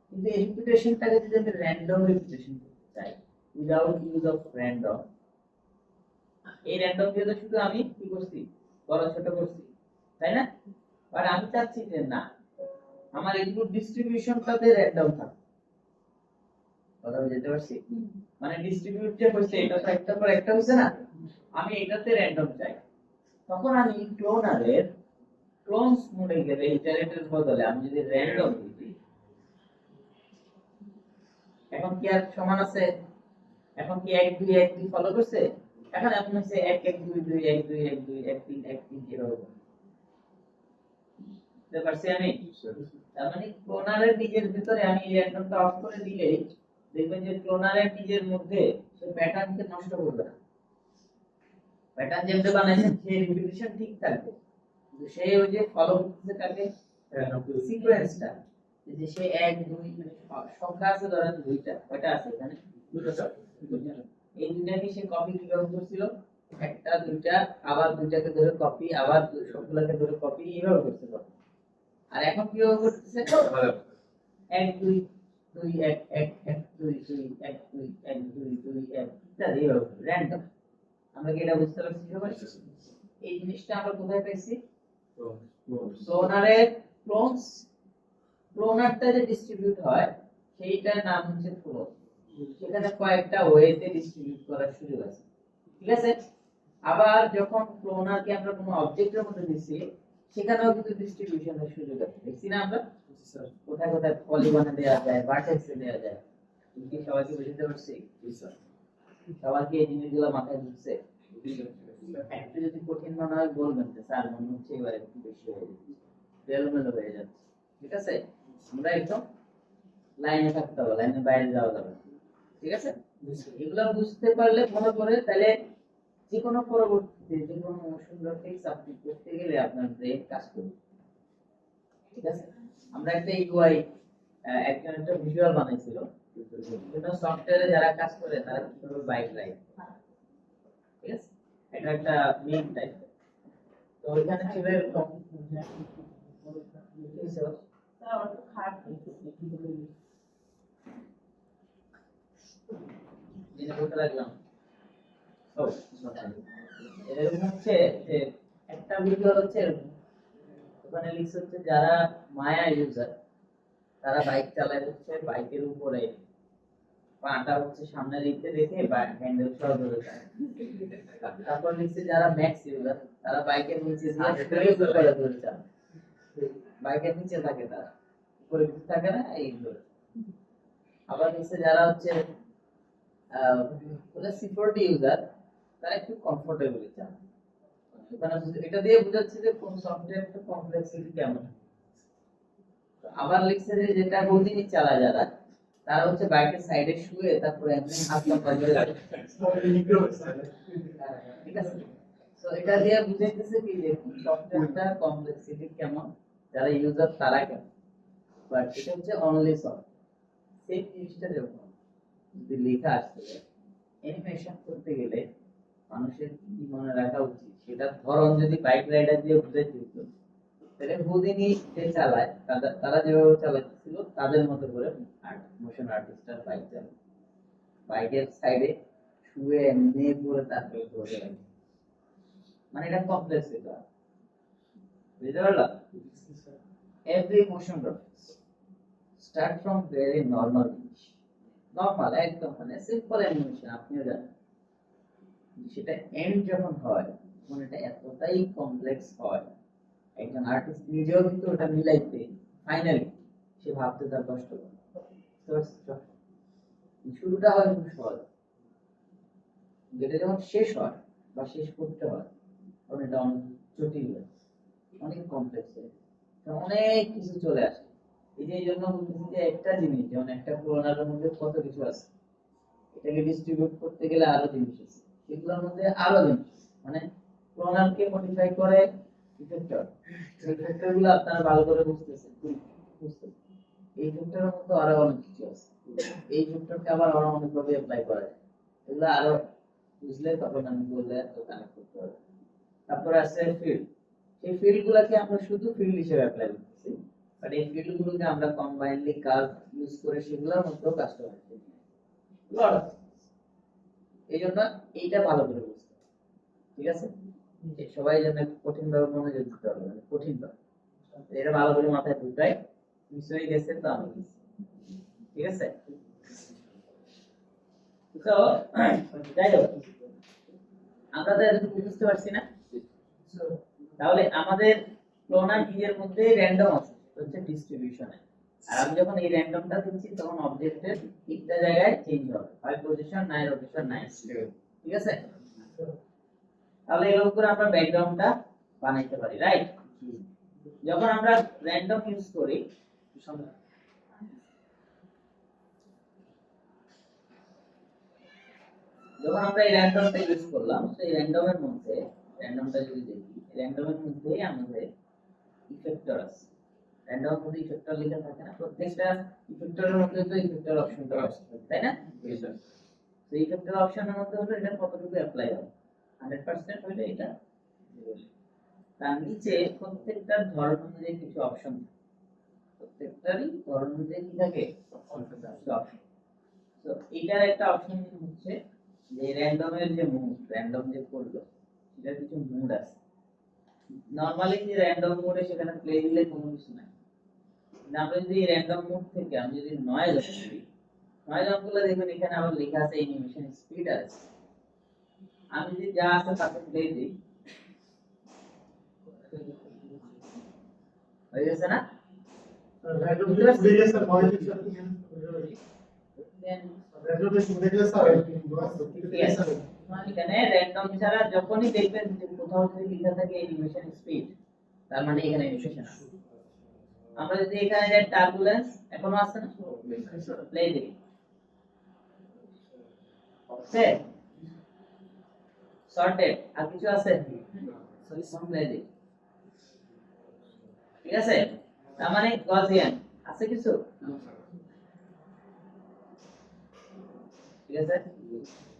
কিন্তু এই রিপিটেশনটাকে যদি আমি র‍্যান্ডম রিপিটেশন করতে চাই উইদাউট ইউজ অফ র‍্যান্ডম, এই র‍্যান্ডম দিয়ে তো শুধু আমি কি করছি, বড় ছোট করছি, তাই না? বাট আমি চাচ্ছি যে না, আমার এগুলো ডিস্ট্রিবিউশনটাতে র‍্যান্ডম থাকবে। কথা বুঝতে পারছি? মানে ডিস্ট্রিবিউট যে হচ্ছে এটা তো একটা পর একটা হচ্ছে না, আমি এটাতে র‍্যান্ডম চাই। তখন আমি ক্লোনারের ক্লোনস মোডে গেলে ইটারেটের বদলে আমি যদি র‍্যান্ডম দিই, এখন কি আর সমান আছে? এখন কি 1 2 1 2 ফলো করছে? এখন এমন হচ্ছে 1 1 2 2 1 2 1 2 1 3 1 3 এভাবে বুঝতে পারছি আমি? তার মানে ক্লোনারের নিজের ভিতরে আমি এই র‍্যান্ডমটা অফ করে দিলেই দেখবেন যে ক্লোনারের নিজের মধ্যে সে প্যাটার্নকে নষ্ট করবে না। প্যাটার্ন যেমন বানাইছে সেই রিপিটিশন ঠিক থাকবে, কিন্তু সে ওই যে ফলো করতেছে কাকে, সিকোয়েন্সটা, যে সে 1 2 সংখ্যা আছে ধরেন দুইটা, কয়টা আছে এখানে? দুইটা। এই দুইটাকে সে কপি কিভাবে করছিল? একটা দুইটা আবার দুইটাকে ধরে কপি, আবার সবগুলোকে ধরে কপি, এইভাবে করতে পারে। আর এখন কিভাবে করতেছে? 1 2 2 1 1 1 2 2 1 2 1 2 2 1 ইত্যাদি এইভাবে র‍্যান্ডম। আমরা কি এটা বুঝতে পারছি সবাই? এই জিনিসটা আমরা কোথায় পেয়েছি? ক্লোনারের ক্লোনস, ক্লোনারটা যে ডিস্ট্রিবিউট হয় সেইটার নাম হচ্ছে ক্লোন। সেখানে কয়েকটা ওয়েতে ডিস্ট্রিবিউট করার সুযোগ আছে, ঠিক আছে? আবার যখন ক্লোনারকে আমরা কোনো অবজেক্টের মধ্যে দিছি সেখানেও কিন্তু ডিস্ট্রিবিউশনের সুযোগ আছে, দেখছি না আমরা? কোথায় কোথায় পলিগনে দেওয়া যায়, ভার্টেক্সে দেওয়া যায়। তুমি কি সবাইকে বুঝতে পারছি? সবার কি এই জিনিসগুলো মাথায় ঢুকছে? একটু যদি কঠিন মনে হয় বলবেন যে স্যার মনে হচ্ছে এবার একটু বেশি হয়ে যাচ্ছে, এলোমেলো হয়ে যাচ্ছে, ঠিক আছে? আমরা একদম লাইনে থাকতে হবে, লাইনের বাইরে যাওয়া যাবে না, ঠিক আছে? এগুলো বুঝতে পারলে মনে করে তাহলে যে কোনো পরবর্তীতে যে কোনো মোশন গ্রাফিক্স আপনি করতে গেলে আপনার ব্রেন কাজ করবে, ঠিক আছে? আমরা একটা ইউআই একজন একটা ভিজুয়াল বানাইছিল, বিভিন্ন সফটওয়্যারে যারা কাজ করে তারা কিভাবে বাইক রাইড, ঠিক আছে? এটা একটা মেইন টাইপ। তো ওইখানে ছিল এরকম কি ছিল? আমার তো খারাপ যেটা বলতে লাগলাম, ও এরকম হচ্ছে যে একটা ভিডিও হচ্ছে এরকম, ওখানে লিখছে হচ্ছে যারা মায়া ইউজার তারা বাইক চালায় হচ্ছে বাইকের উপরে পাটা হচ্ছে সামনে রেখে রেখে হ্যান্ডেল সহ ধরে যায়। তারপর লিখছে যারা ম্যাক্স ইউজার তারা বাইকের নিচে দিয়ে উপরে ধরে চালায়, বাইকের নিচে থাকে তারা, উপরে কিছু থাকে না এই ধরে। আবার লিখছে যারা হচ্ছে সিকিউরিটি ইউজার তারা একটু কমফোর্টেবলি চালায়। এখানে এটা দিয়ে বোঝাচ্ছে যে কোন সফটওয়্যারটা কমপ্লেক্সিটি কেমন। আবার লিখছে যে যেটা প্রতিদিন চালায় যারা তারা হচ্ছে বাইকের সাইডে শুয়ে তারপরে এমনি হাত পা ধরে ঠিক আছে? সো এটা দিয়ে বুঝাইতেছে কি যে সফটওয়্যারটা কমপ্লেক্সিটি কেমন, যারা ইউজার তারা কেমন। বাট এটা হচ্ছে অনলি সফট সেই জিনিসটা যখন যদি লেখা আসছে অ্যানিমেশন করতে গেলে মানুষের কি মনে রাখা উচিত সেটার ধরন যদি বাইক রাইডার দিয়ে বুঝাইতে হতো তাহলে হুদিনি যে চালায় তারা যেভাবে চালাচ্ছিল তাদের মতো করে মোশন আর্টিস্টরা বাইক চালায়, বাইকের সাইডে শুয়ে এমনি করে তারপরে ধরে রাখে, মানে এটা কমপ্লেক্স। এটা বুঝতে পারলাম? Every motion graphics start from very normal জিনিস, নরমাল একদম মানে সিম্পল অ্যানিমেশন আপনিও জানেন, সেটা এন্ড যখন হয় তখন এটা এতটাই কমপ্লেক্স হয় একজন আর্টিস্ট নিজেও কিন্তু ওটা মিলাইতে ফাইনালি সে ভাবতে তার কষ্ট হয়। শুরুটা হয় খুব সহজ, যেটা যখন শেষ হয় বা শেষ করতে হয় তখন এটা অনেক জটিল হয়, অনেক কমপ্লেক্স হয়, অনেক কিছু চলে আসে। এই জন্য বলতেছি যে একটা জিনিস যেমন একটা ক্লোনারের মধ্যে কত কিছু আছে, এটাকে ডিস্ট্রিবিউট করতে গেলে আরো জিনিস আছে, সেগুলোর মধ্যে আরো জিনিস মানে ক্লোনালকে মডিফাই করে ইফেক্টর। এই ইফেক্টরগুলো আপনারা ভালো করে বুঝতেছেন, বুঝতেছেন। এই ইফেক্টরের মধ্যে আরো অনেক কিছু আছে। এই ইফেক্টরকে আবার আরো অনেক ভাবে অ্যাপ্লাই করা যায়। এগুলো আরো বুঝলে তখন আমি বললে তো কানেক্ট করতে পারবো। তারপরে আছে ফিল্ড। এই ফিল্ডগুলোকে আমরা শুধু ফিল্ড হিসেবে অ্যাপ্লাই করতেছি, বাট এই ফিল্ডগুলোকে আমরা কম্বাইনলি কার্ভ ইউজ করে সেগুলোর মধ্যেও কাস্টমাইজ করি। লট অফ এই জন্য এইটা ভালো করে বুঝতে হবে, ঠিক আছে? এই সবাই যেন একটু কঠিন ভাবে মনোযোগ দিতে হবে, মানে কঠিন ভাবে এটা ভালো করে মাথায় ঢুকাই। নিশ্চয়ই গেছে তো আমি গেছি। ঠিক আছে? তো যাই হোক, আমরা তো এতটুকু বুঝতে পারছি না? তাহলে আমাদের ক্লোনার নিজের মধ্যে র্যান্ডম আছে, হচ্ছে ডিস্ট্রিবিউশনে। আর আমি যখন এই র্যান্ডমটা দিচ্ছি তখন অবজেক্টের তিনটা জায়গায় চেঞ্জ হবে, হয় পজিশন নাই রোটেশন নাই। ঠিক আছে? তাহলে এরকম করে আমরা ব্যাকগ্রাউন্ডটা বানাইতে পারি, রাইট? যখন আমরা র্যান্ডম ইউজ করি, যখন আমরা এই র্যান্ডমটা ইউজ করলাম, সেই র্যান্ডমের মধ্যে র্যান্ডমটা যদি দেখি, র্যান্ডমের মধ্যে আমাদের ইফেক্টর আছে। র্যান্ডমের মধ্যে ইফেক্টর লেখা থাকে না, প্রত্যেকটা ইফেক্টরের মধ্যে তো ইফেক্টর অপশনটা আছে, তাই না? তো ইফেক্টর অপশনের মধ্যে হলো এটা কতটুকু অ্যাপ্লাই হবে, 100% হলে এটা। তার নিচে প্রত্যেকটার ধরন অনুযায়ী কিছু অপশন, প্রত্যেকটারই ধরন অনুযায়ী কি থাকে অপশন। তো এটার একটা অপশন হচ্ছে যে র্যান্ডমের যে মুড, র্যান্ডম যে করলো সেটার কিছু মুড আছে। নরমালি যে র্যান্ডম মোডে সেখানে প্লে দিলে কোনো কিছু নাই। আমরা যদি র্যান্ডম মোড থেকে আমি যদি নয়েজ অন করি, নয়েজ অন করলে দেখবেন এখানে আবার লেখা আছে অ্যানিমেশন স্পিড আছে। আমি যদি যা আছে তাকে প্লে দিই, হয়ে গেছে না? এখানে র্যান্ডম ছাড়া যখনই দেখবেন যে কোথাও যদি লেখা থাকে অ্যানিমেশন স্পিড, তার মানে এখানে অ্যানিমেশন আছে। আমরা যদি এখানে যাই টার্বুলেন্স এখনো আছে না, প্লে দিই, আছে সর্টেড আর কিছু আছে, সরি প্লে দিই, ঠিক আছে? তার মানে গসিয়ান আছে কিছু, ঠিক আছে?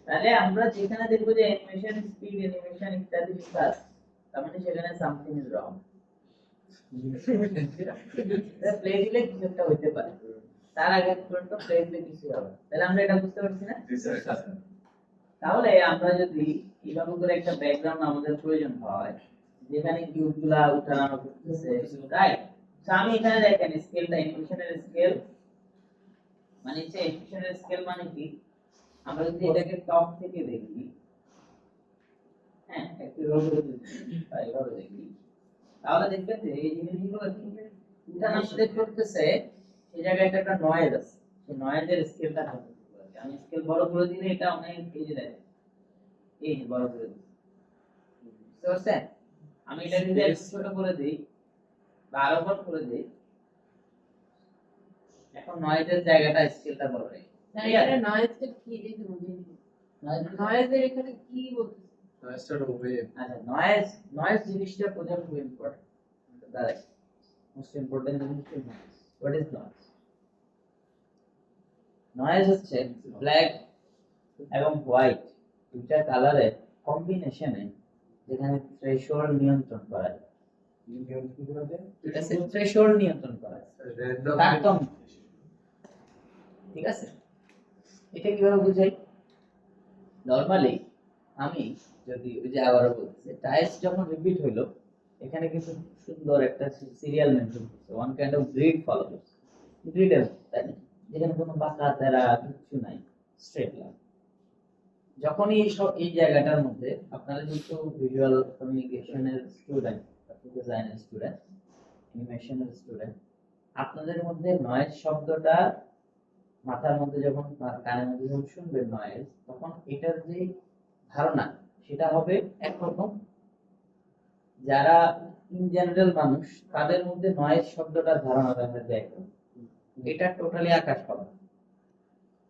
তাহলে আমরা যেখানে দেখবো যে অ্যানিমেশন স্পিড, অ্যানিমেশন ইত্যাদি লেখা আছে, তার মানে সেখানে সামথিং ইজ রং। প্লে দিলে কিছু একটা হইতে পারে, তার আগে পর্যন্ত প্লে দিলে কিছু হবে। তাহলে আমরা এটা বুঝতে পারছি না? তাহলে আমরা যদি এইভাবে করে একটা ব্যাকগ্রাউন্ড আমাদের প্রয়োজন হয়, যেখানে কিউবগুলা উঠানো করতেছে, রাইট? তো আমি এখানে দেখেন স্কেলটা, অ্যানিমেশনের স্কেল মানে হচ্ছে অ্যানিমেশনের স্কেল মানে কি, আমরা যদি এটাকে টপ থেকে দেখি, হ্যাঁ একটু এইভাবে দেখি, তাহলে দেখবেন যে এই জিনিসগুলো উঠানো আমাদের করতেছে, সেই জায়গায় একটা নয়েজ আছে, সেই নয়েজের স্কেলটা কত। আমি স্কেল বড় করে দিলে এটা অনেক এই যে দেখেন, এই যে বড় করে দিই, বুঝতে পারছেন? আমি এটা যদি একটু ছোট করে দিই বা আরো বড় করে দিই, এখন নয়েজের জায়গাটা স্কেলটা বড় হয়ে গেছে। না এখানে নয়েজটা কি দেখি বুঝিনি। নয়েজের এখানে কি বলতে? নয়েজটা হবে। আচ্ছা, নয়েজ, নয়েজ জিনিসটা বোঝা খুব ইম্পর্টেন্ট। দ্যাটস মোস্ট ইম্পর্টেন্ট জিনিস কি noise. What is noise? Noise হচ্ছে ব্ল্যাক এবং হোয়াইট দুইটা কালারের কম্বিনেশনে যেখানে থ্রেশহোল্ড নিয়ন্ত্রণ করা যায়। ঠিক আছে? থ্রেশহোল্ড নিয়ন্ত্রণ করা যায়, তারতম্য। ঠিক আছে? এটা কিভাবে বুঝাই? নরমালি আমি যদি ওই যে আবারও বলতেছি, টাইলস যখন রিপিট হইলো, এখানে কিন্তু সুন্দর একটা সিরিয়াল মেনটেন করছে, one kind of grid follow করছে, গ্রিড তাই না? যেখানে কোনো বাঁকা তেরা কিছু নাই, স্ট্রেট লাইন। যখনই এই জায়গাটার মধ্যে আপনারা যেহেতু ভিজুয়াল কমিউনিকেশনের স্টুডেন্ট, ডিজাইনের স্টুডেন্ট, অ্যানিমেশনের স্টুডেন্ট, আপনাদের মধ্যে নয়েজ শব্দটা মাথার মধ্যে যখন কানের মধ্যে যখন শুনবেন নয়েজ, তখন এটার যে ধারণা সেটা হবে একরকম। যারা ইন জেনারেল মানুষ, তাদের মধ্যে নয়েজ শব্দটার ধারণা দেখা যায় একরকম, এটা টোটালি আকাশ পাতাল।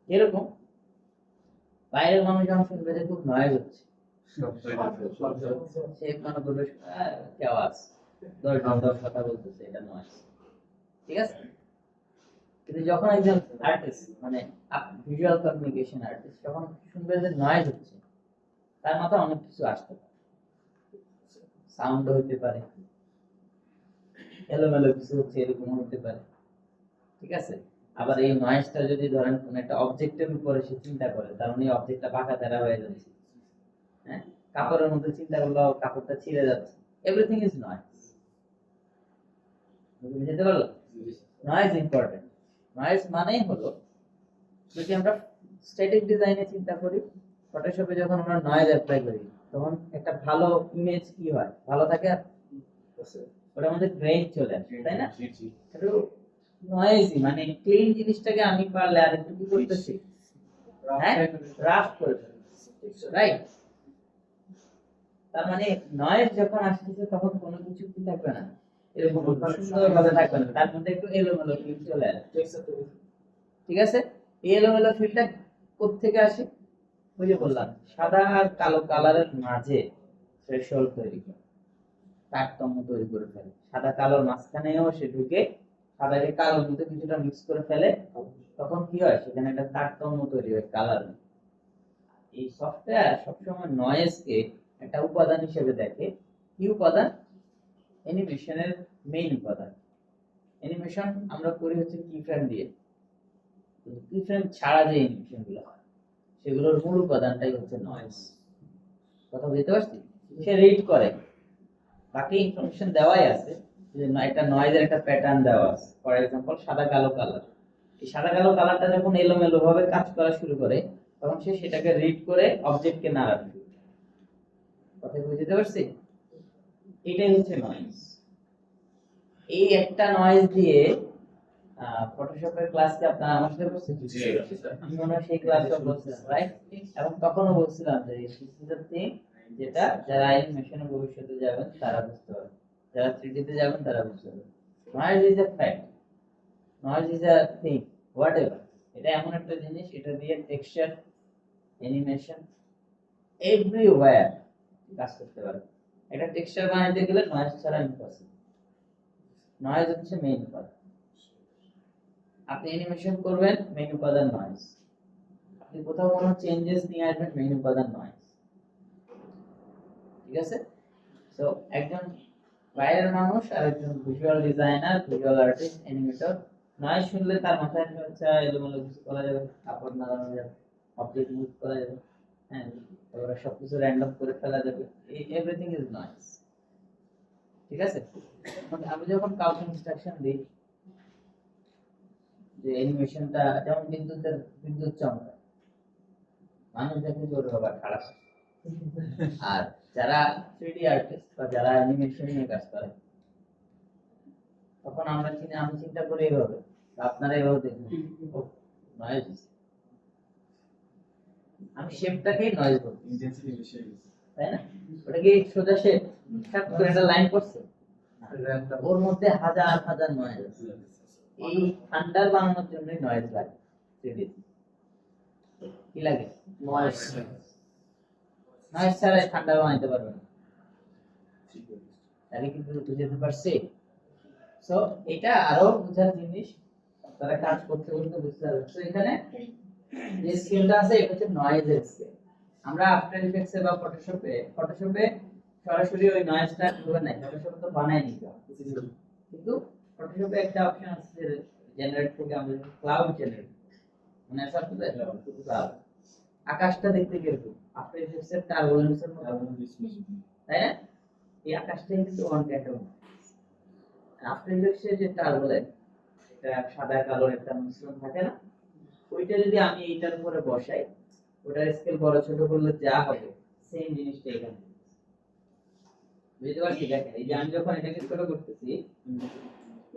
এরকম বাইরের মানুষ যখন শুনবে যে খুব নয়েজ হচ্ছে, সে কোনো দুটো কি আওয়াজ 10 কথা বলতেছে, এটা নয়েজ। ঠিক আছে, কিন্তু যখন একজন আর্টিস্ট মানে ভিজুয়াল কমিউনিকেশন আর্টিস্ট যখন শুনবে যে নয়েজ হচ্ছে, তার মাথায় অনেক কিছু আসতে পারে, সাউন্ড হতে পারে, এলোমেলো কিছু হচ্ছে এরকম হতে পারে। ঠিক আছে, আবার এই নয়েজটা যদি ধরেন কোন একটা অবজেক্টের উপরে সে চিন্তা করে, তার মানে অবজেক্টটা বাঁকা তেরা হয়ে যাচ্ছে, হ্যাঁ, কাপড়ের মধ্যে চিন্তা করলে কাপড়টা ছিঁড়ে যাচ্ছে, এভরিথিং ইজ নয়েজ। বুঝতে পারলো? Noise important. নয়েজ মানেই হলো, যদি আমরা স্ট্যাটিক ডিজাইনে চিন্তা করি, ফটোশপে যখন আমরা নয়েজ অ্যাপ্লাই করি, তখন একটা ভালো ইমেজ কি হয়, ভালো থাকে, ওটার মধ্যে গ্রেইন চলে আসে, তাই না? একটু নয়েজি মানে ক্লিন জিনিসটাকে আমি পারলে আর একটু কি করতেছি, হ্যাঁ, রাফ করে রাইট। তার মানে নয়েজ যখন আসতেছে তখন কোনো কিছু কি থাকবে না, এরকম সুন্দর ভাবে থাকবে না, তার মধ্যে একটু এলোমেলো ফিল চলে আসে। ঠিক আছে, এই এলোমেলো ফিলটা কোত্থেকে আসে? ওই যে বললাম, সাদা আর কালো কালারের মাঝে থ্রেশহোল্ড তৈরি করে, তারতম্য তৈরি করে ফেলে। সাদা কালোর মাঝখানেও সে ঢুকে সাদাকে কালোর মধ্যে কিছুটা মিক্স করে ফেলে, তখন কি হয়, সেখানে একটা তারতম্য তৈরি হয় কালার। এই সফটওয়্যার সবসময় নয়েজকে একটা উপাদান হিসেবে দেখে। কি উপাদান? অ্যানিমেশনের মেইন উপাদান। অ্যানিমেশন আমরা করি হচ্ছে কি ফ্রেম দিয়ে, কি ফ্রেম ছাড়া যে অ্যানিমেশন গুলো হয়, সেগুলোর মূল উপাদানটাই হচ্ছে নয়েজ। কথা বুঝতে পারছি? সে রিড করে, বাকি ইনফরমেশন দেওয়াই আছে, যে একটা নয়েজের একটা প্যাটার্ন দেওয়া আছে। ফর এক্সাম্পল, সাদা কালো কালার, এই সাদা কালো কালারটা যখন এলোমেলো ভাবে কাজ করা শুরু করে, তখন সে সেটাকে রিড করে অবজেক্টকে নাড়াবে। কথা বুঝতে পারছি? এটাই হচ্ছে নয়েজ। এই একটা নয়েজ দিয়ে ফটোশপের ক্লাসে আপনারা আমার সাথে করছেন, আমি মনে হয় সেই ক্লাসে বলছিলাম, রাইট? এবং তখনও বলছিলাম যে দিস ইজ দ্য থিং, যেটা যারা অ্যানিমেশনে ভবিষ্যতে যাবেন তারা বুঝতে পারবে, যারা 3D তে যাবেন তারা বুঝতে পারবে। Noise is a fact, noise is a thing, whatever. এটা এমন একটা জিনিস, এটা দিয়ে টেক্সচার, অ্যানিমেশন এভরিওয়্যার কাজ করতে পারে। একটা টেক্সচার বানাইতে গেলে নয়েজ ছাড়া ইম্পসিবল। নয়েজ হচ্ছে মেইন উপাদান। আপনি অ্যানিমেশন করবেন, মেইন উপাদান নয়েজ। আপনি কোথাও কোনো চেঞ্জেস নিয়ে আসবেন, মেইন উপাদান নয়েজ। ঠিক আছে, সো একজন বাইরের মানুষ আর একজন visual designer, visual artist, animator, noise শুনলে তার মাথায় হচ্ছে এলোমেলো কিছু করা যাবে, কাপড় নাড়ানো যাবে, অবজেক্ট মুভ করা যাবে, হ্যাঁ, তারপরে সবকিছু র্যান্ডম করে ফেলা যাবে, এভরিথিং ইজ নয়েজ। ঠিক আছে, আমি যখন কাউকে ইনস্ট্রাকশন দিই যে অ্যানিমেশনটা, যেমন বিদ্যুৎ চমকায়, মানুষ দেখে জোরে বাবা খারাপ। আর যারা 3D আর্টিস্ট বা যারা অ্যানিমেশন নিয়ে কাজ করে, তখন আমি চিন্তা করি এইভাবে, আপনারা এইভাবে দেখুন, নয়েজ, আমি শেপটাকে নয়েজ বলছি, ইন্টেন্সিটি বেশি তাই না? ওটা কি সোজা শেপ, সব করে একটা লাইন করছে, ওর মধ্যে হাজার হাজার নয়েজ আছে। এই থান্ডার বানানোর জন্যই নয়েজ লাগে। 3D কি লাগে? নয়েজ। নয়েজ ছাড়া থান্ডার বানাইতে পারবে না। তাহলে কিন্তু বুঝতে পারছি। সো এটা আরো বোঝার জিনিস, তারা কাজ করতে করতে বুঝতে পারবে। তো এখানে যে স্কেলটা আছে, এটা হচ্ছে নয়েজের স্কেল। আমরা আফটার ইফেক্টস বা ফটোশপে সরাসরি ওই নয়েজটা ঢুকে নাই, ফটোশপে তো বানাই নিতে হয়। কিন্তু ফটোশপে একটা অপশন আছে জেনারেট থেকে আমরা ক্লাউড জেনারেট, মানে আসলে ক্লাউড, আকাশটা দেখতে কিরকম আফটার ইফেক্টস এর টার্বুলেন্সের মতো, তাই না? এই আকাশটা কিন্তু অন ক্যাটাগরি। আফটার ইফেক্টস এর যে টার্বুলেন্স, এটা সাদা কালোর একটা মিশ্রণ থাকে না, ওইটা যদি আমি এইটার উপরে বসাই, ওটার স্কেল বড় ছোট করলে যা হবে সেম জিনিসটা এখানে। বুঝতে পারছি? দেখেন, এই যে আমি যখন এটাকে ছোট করতেছি,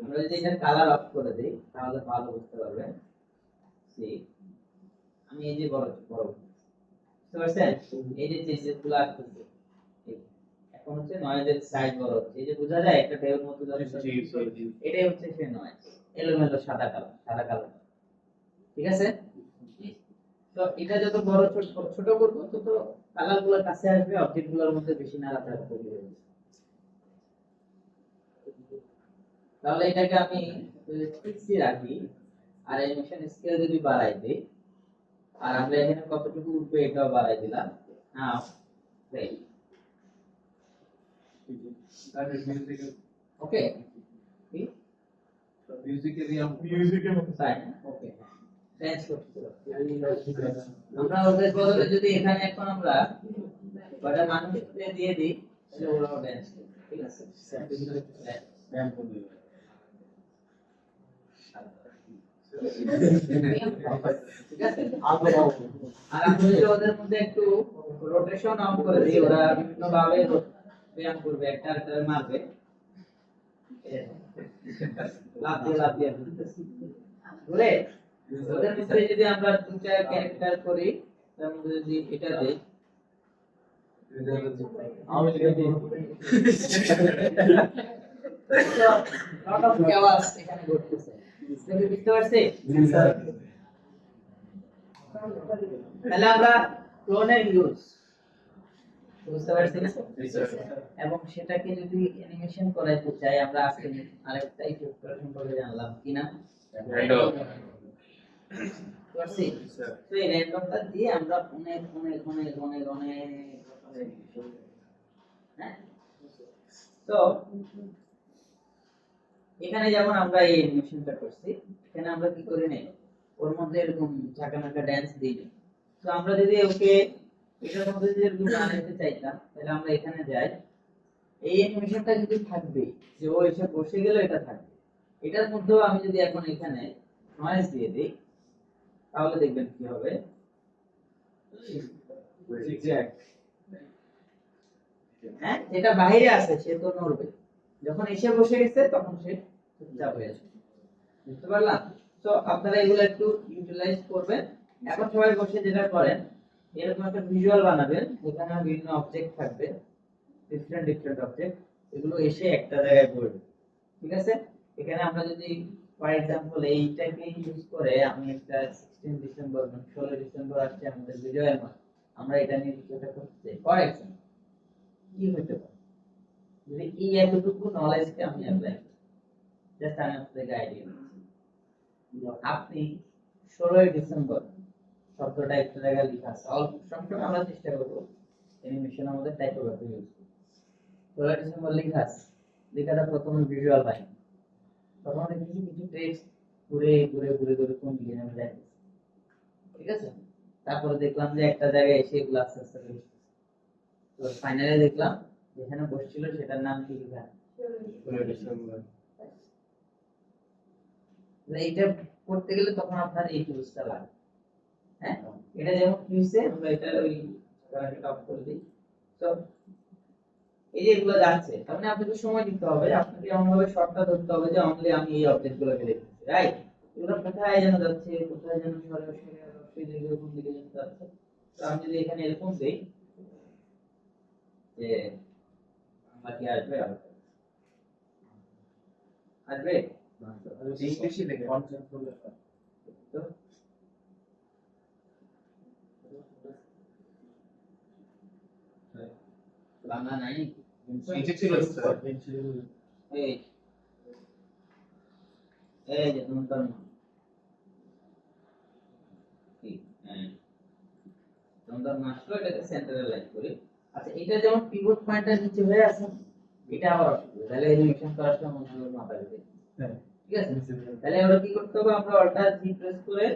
আমরা যদি এটা কালার অফ করে দিই তাহলে ভালো বুঝতে পারবেন। আমি এই যে বড় বুঝতে পারছেন, এই যে চেঞ্জেস গুলো আসতেছে, এখন হচ্ছে নয়েজের সাইজ বড় হচ্ছে, এই যে বোঝা যায় একটা ঢেউর মতো যাচ্ছে, এটাই হচ্ছে সেই নয়েজ, এলোমেলো সাদা কালো। ঠিক আছে, তো এটা যত বড় ছোট ছোট করব তত কালার গুলো কাছে আসবে, অবজেক্ট গুলোর মধ্যে বেশি নাড়াচাড়া করবে। তাহলে এটাকে আমি 60 রাখি, আর অ্যানিমেশন স্কেল যদি বাড়াই দেই, আর আমরা এখানে কতটুকু উঠবে এটাও বাড়াই দিলাম। নাও প্লে। আর মিউজিক ওকে, কি মিউজিকের তাই না? ওকে, চেঞ্জ করতে হবে। আমরা ওদের বদলে যদি এখানে এখন আমরা কয়টা মানুষকে দিয়ে দিই, তাহলে ওরাও ড্যান্স করবে। ঠিক আছে, ঠিক আছে। আর আমরা যদি ওদের মধ্যে একটু রোটেশন অন করে দিই, ওরা বিভিন্ন ভাবে ব্যায়াম করবে, একটা আরেকটা মারবে, লাফ দিয়ে ঘুরে। ওদের মধ্যে যদি আমরা দুটা ক্যারেক্টার করি, তার মধ্যে যদি এটা দেই, আমি লিখে লট অফ chaos এখানে ঘটতেছে। তুমি বুঝতে পারছি? তাহলে আমরা ক্লোনের ইউজ বুঝতে পারছি না? এবং সেটাকে যদি অ্যানিমেশন করাইতে চাই, আমরা আজকে আরেকটা ইফেক্ট সম্পর্কে জানলাম, কি নাম? পারছি? তো এই র্যান্ডমটা দিয়ে আমরা অনেক হ্যাঁ। তো এখানে যেমন আমরা এই অ্যানিমেশনটা করছি, এখানে আমরা কি করি নাই, ওর মধ্যে এরকম ঝাঁকানাকা ড্যান্স দিই নাই। তো আমরা যদি ওকে এটার মধ্যে যদি এরকম বানাইতে চাইতাম, তাহলে আমরা এখানে যাই, এই অ্যানিমেশনটা যদি থাকবে যে ও এসে বসে গেল, এটা থাকবে। এটার মধ্যেও আমি যদি এখন এখানে নয়েজ দিয়ে দিই, তাহলে দেখবেন কি হবে, হ্যাঁ, যেটা বাইরে আছে সে তো নড়বে, যখন এসে বসে গেছে তখন সে চুপচাপ হয়ে যাবে। বুঝতে পারলাম? তো আপনারা এগুলো একটু ইউটিলাইজ করবেন। এখন সবাই বসে যেটা করেন, এরকম একটা ভিজুয়াল বানাবেন, যেখানে বিভিন্ন অবজেক্ট থাকবে, ডিফারেন্ট অবজেক্ট, এগুলো এসে একটা জায়গায় পড়বে। ঠিক আছে, এখানে আমরা যদি ফর এক্সাম্পল এইটাকে ইউজ করে আমি একটা 16 ডিসেম্বর 16 ডিসেম্বর আসছে আমাদের বিজয়ের মাস, আমরা এটা নিয়ে কিছু একটা করতে চাই, ফর এক্সাম্পল কি হতে পারে যদি এই এতটুকু নলেজকে আমি অ্যাপ্লাই করি। জাস্ট আমি আপনাকে আইডিয়া দিচ্ছি, আপনি 16 ডিসেম্বর শব্দটা একটা জায়গায় লেখা আছে, অল্প সবসময় আমরা চেষ্টা করব অ্যানিমেশন আমাদের টাইপোগ্রাফি ইউজ করতে। 16 ডিসেম্বর লেখা আছে, লেখাটা প্রথমে ভিজুয়াল বানাই, তখন দেখি কিছু টেক্সট ঘুরে কোন দিকে নেমে যায়। ঠিক আছে, তারপরে দেখলাম যে একটা জায়গায় এসে এগুলো আস্তে আস্তে বসছে। তো ফাইনালি দেখলাম যেখানে বসছিল সেটার নাম কি লেখা, এইটা করতে গেলে তখন আপনার এই টুলসটা লাগবে। হ্যাঁ, এটা যেমন কি হইছে, আমরা এটা ওই গ্রাফিক অফ করে দিই। তো এই যে এগুলো যাচ্ছে, তার মানে আপনাকে সময় দিতে হবে, আপনাকে এমন ভাবে শর্টটা ধরতে হবে যে অনলি আমি এই অবজেক্টগুলোকে দেখতেছি, রাইট? এগুলো কোথায় যেন যাচ্ছে, কোথায় যেন সরাসরি সেই দিকে কোন দিকে যেন যাচ্ছে। তো আমি যদি এখানে এরকম দেই যে আমরা কি আসবে, আসবে ইংলিশে লেখা তো বাংলা নাই, নিচে ছিল স্যার এই এই যে নতুন নতুন মাস্টার, এটাকে সেন্টারে লাইন করি। আচ্ছা, এটা যেমন পিভট পয়েন্টার নিচে হয়ে আছে, এটা আবার অসুবিধা, তাহলে অ্যানিমেশন করার সময় মনে হবে মাথা ঘুরে। ঠিক আছে, তাহলে আমরা কি করতে হবে, আমরা অল্টার জি প্রেস করে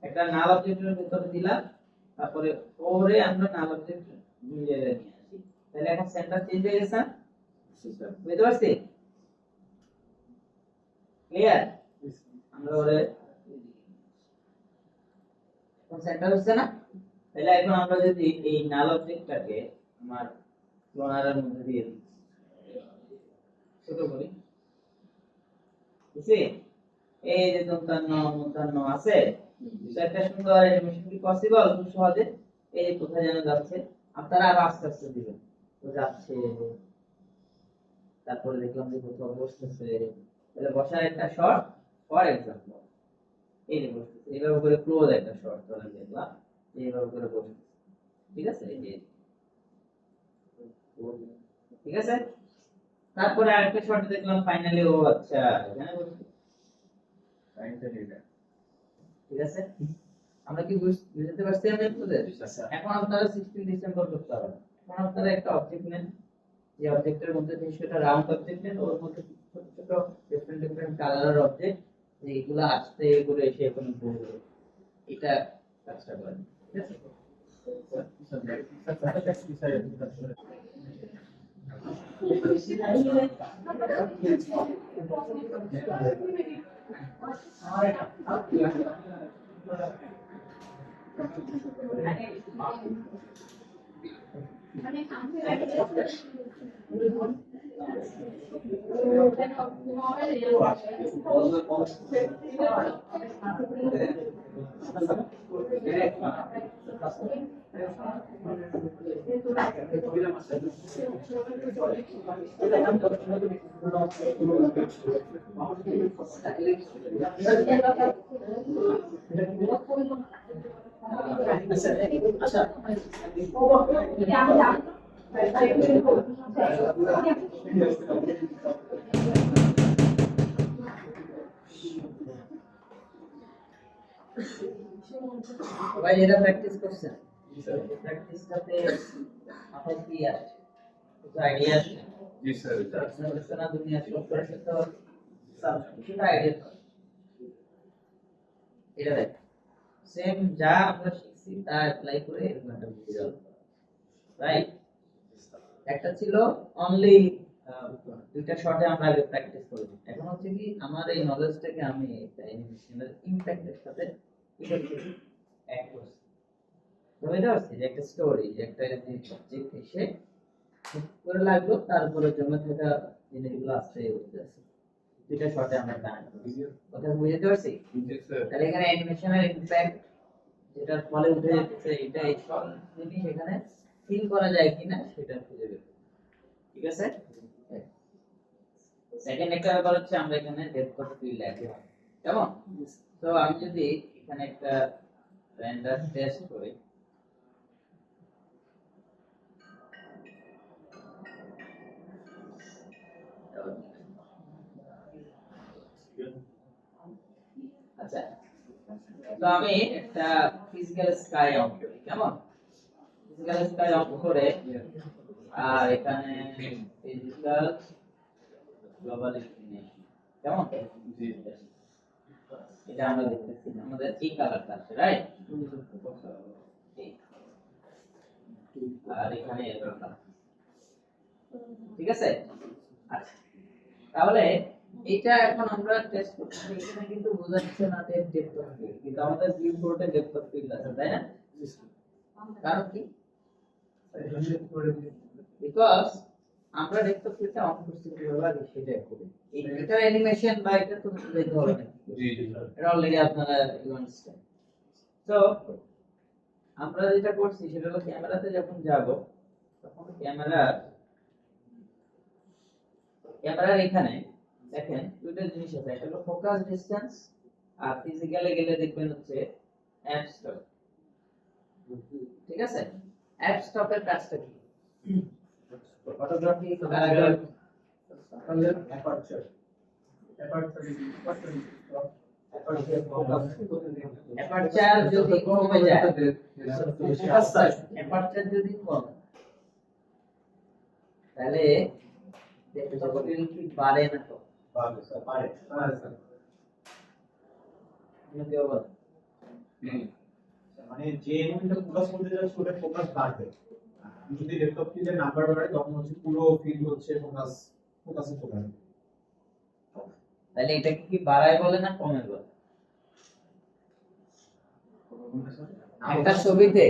একটা নাল অবজেক্টের ভিতরে দিলাম, তারপরে ওরে আমরা নাল অবজেক্ট নিয়ে আসি, তাহলে এখন সেন্টার চেঞ্জ হয়ে গেছে। বুঝতে পারছি? ক্লিয়ার? আমরা ওরে এখন সেন্টার হচ্ছে না, তাহলে এখন আমরা যদি এই নাল অবজেক্টটাকে আমার ক্লোনারের মধ্যে দিয়ে দিই, ছোট করি, বুঝছি? এই যে দন্তান্ন আছে, এটা একটা সুন্দর অ্যানিমেশন কি পসিবল খুব সহজে। এই কোথায় যেন যাচ্ছে, আপনারা আরো আস্তে আস্তে দিবেন, তো যাচ্ছে, তারপরে দেখলাম যে কোথাও বসতেছে, তাহলে বসার একটা শর্ট ফর এক্সাম্পল এই যে বসতেছে এইভাবে করে ক্লোজ একটা শর্ট ধরেন দেখলাম এইভাবে করে বসতেছে ঠিক আছে এই যে ঠিক আছে তারপরে আরেকটা শর্ট দেখলাম ফাইনালি ও আচ্ছা এখানে বসছে ঠিক আছে আমরা কি বুঝতে পারছি আমি আপনাদের এখন আপনারা 16 ডিসেম্বর করতে হবে এখন আপনারা একটা অবজেক্ট নেন যে অবজেক্টের মধ্যে থেকে সেটা রাউন্ড অবজেক্ট নেন ওর মধ্যে ছোট ছোট ডিফারেন্ট কালারের অবজেক্ট যে এগুলো আসতে এগুলো এসে এখন বলবে এটা কাজটা করেন ঠিক আছে সবাই এটা প্র্যাকটিস করছেন প্র্যাকটিসটাতে মাথায় কি আসছে কিছু আইডিয়া আসছে জি স্যার না দুনিয়া সব করে তো সব কিছু আইডিয়া এটা দেখ সেম যা আমরা শিখছি তা অ্যাপ্লাই করে এরকম একটা ভিডিও রাইট একটা ছিল অনলি দুইটা শটে আমরা আগে প্র্যাকটিস করেছি এখন হচ্ছে কি আমার এই নলেজটাকে আমি একটা অ্যানিমেশনের ইমপ্যাক্টের সাথে কি করছি অ্যাড করছি ধরে যাচ্ছে যে একটা স্টোরি যে একটা সাবজেক্ট এসে করে লাগলো তারপরে জমে থাকা জিনিসগুলো আস্তে উঠতে আছে দুইটা শটে আমরা কানেক্ট করছি কথা বুঝতে পারছি জি স্যার তাহলে এখানে অ্যানিমেশনের ইমপ্যাক্ট যেটার ফলে উঠে যাচ্ছে এটা এই সব জিনিস এখানে ফিল করা যায় কিনা সেটা খুঁজে বের করব। ঠিক আছে সেকেন্ড একটা ব্যাপার হচ্ছে আমরা এখানে ডেপথ অফ ফিল্ড অ্যাড করব কেমন তো আমি যদি এখানে একটা রেন্ডার টেস্ট করি আচ্ছা তো আমি একটা ফিজিক্যাল স্কাই অন করি কেমন ফিজিক্যাল স্কাই অন করে আর এখানে ফিজিক্যাল গ্লোবাল ইলুমিনেশন কেমন জি এটা আমরা দেখতেছি আমাদের এই কালারটা আছে রাইট আর এখানে এরকম কালার ঠিক আছে আচ্ছা তাহলে এটা এখন আমরা টেস্ট করছি এখানে কিন্তু বোঝা যাচ্ছে না যে ডেপথ অফ ফিল্ড কিন্তু আমাদের ভিউ কোডে ডেপথ অফ ফিল্ড আছে তাই না কারণ কি বিকজ আমরা ডেপথ অফ ফিল্ডটা অন করছি কিভাবে আগে সেটা করি এটা অ্যানিমেশন বা এটা তো দেখতে হবে না জি জি স্যার এটা অলরেডি আপনারা ইউ আন্ডারস্ট্যান্ড সো আমরা যেটা করছি সেটা হলো ক্যামেরাতে যখন যাব তখন ক্যামেরার এখানে দেখেন দুটো জিনিস আছে একটা হলো ফোকাস ডিসটেন্স আর ফিজিক্যালি গেলে দেখবেন হচ্ছে অ্যাপ স্টপ ঠিক আছে অ্যাপ স্টপের কাজটা কি ফটোগ্রাফি প্যারাগ্রাফ অ্যাপারচার যদি কমে যায় অ্যাপারচার যদি কমে তাহলে ডেপথ কি বাড়ে না তো কেউ বলে মানে যে এলিমেন্টটা ফোকাস করতে যাচ্ছে ওটা ফোকাস বাড়বে যদি ডেপথ অফ ফিল্ডের নাম্বার বাড়ে তখন হচ্ছে পুরো ফিল্ড হচ্ছে ফোকাসে চলে আসবে তাহলে এটা কি বাড়ায় বলে না কমে বলে একটা ছবিতে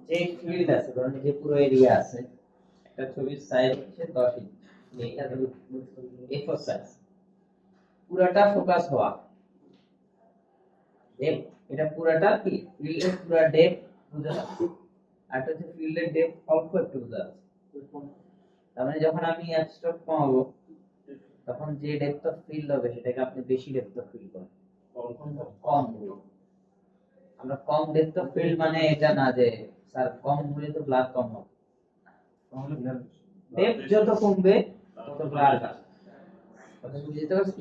যে ফিল্ড আছে ধরুন যে পুরো এরিয়া আছে একটা ছবির সাইজ হচ্ছে 10 ইঞ্চি এটা ধরুন A4 সাইজ পুরোটা ফোকাস হওয়া এটা পুরোটা কি ফিল্ডের পুরো ডেপথ বোঝা যাচ্ছে আর হচ্ছে ফিল্ডের ডেপথ অল্প একটু বোঝা যাচ্ছে তার মানে যখন আমি অ্যাপ স্টপ কমাবো তখন যে ডেপথ অফ ফিল্ড হবে সেটাকে আপনি বেশি ডেপথ অফ ফিল্ড বলেন। কম কম হলো। আমরা কম ডেপথ অফ ফিল্ড মানে এটা না যে স্যার কম হলে তো ব্লাড কম হবে। ডেপথ যত কমবে তত ব্লাড বাড়বে। কথা বুঝতে পারছি?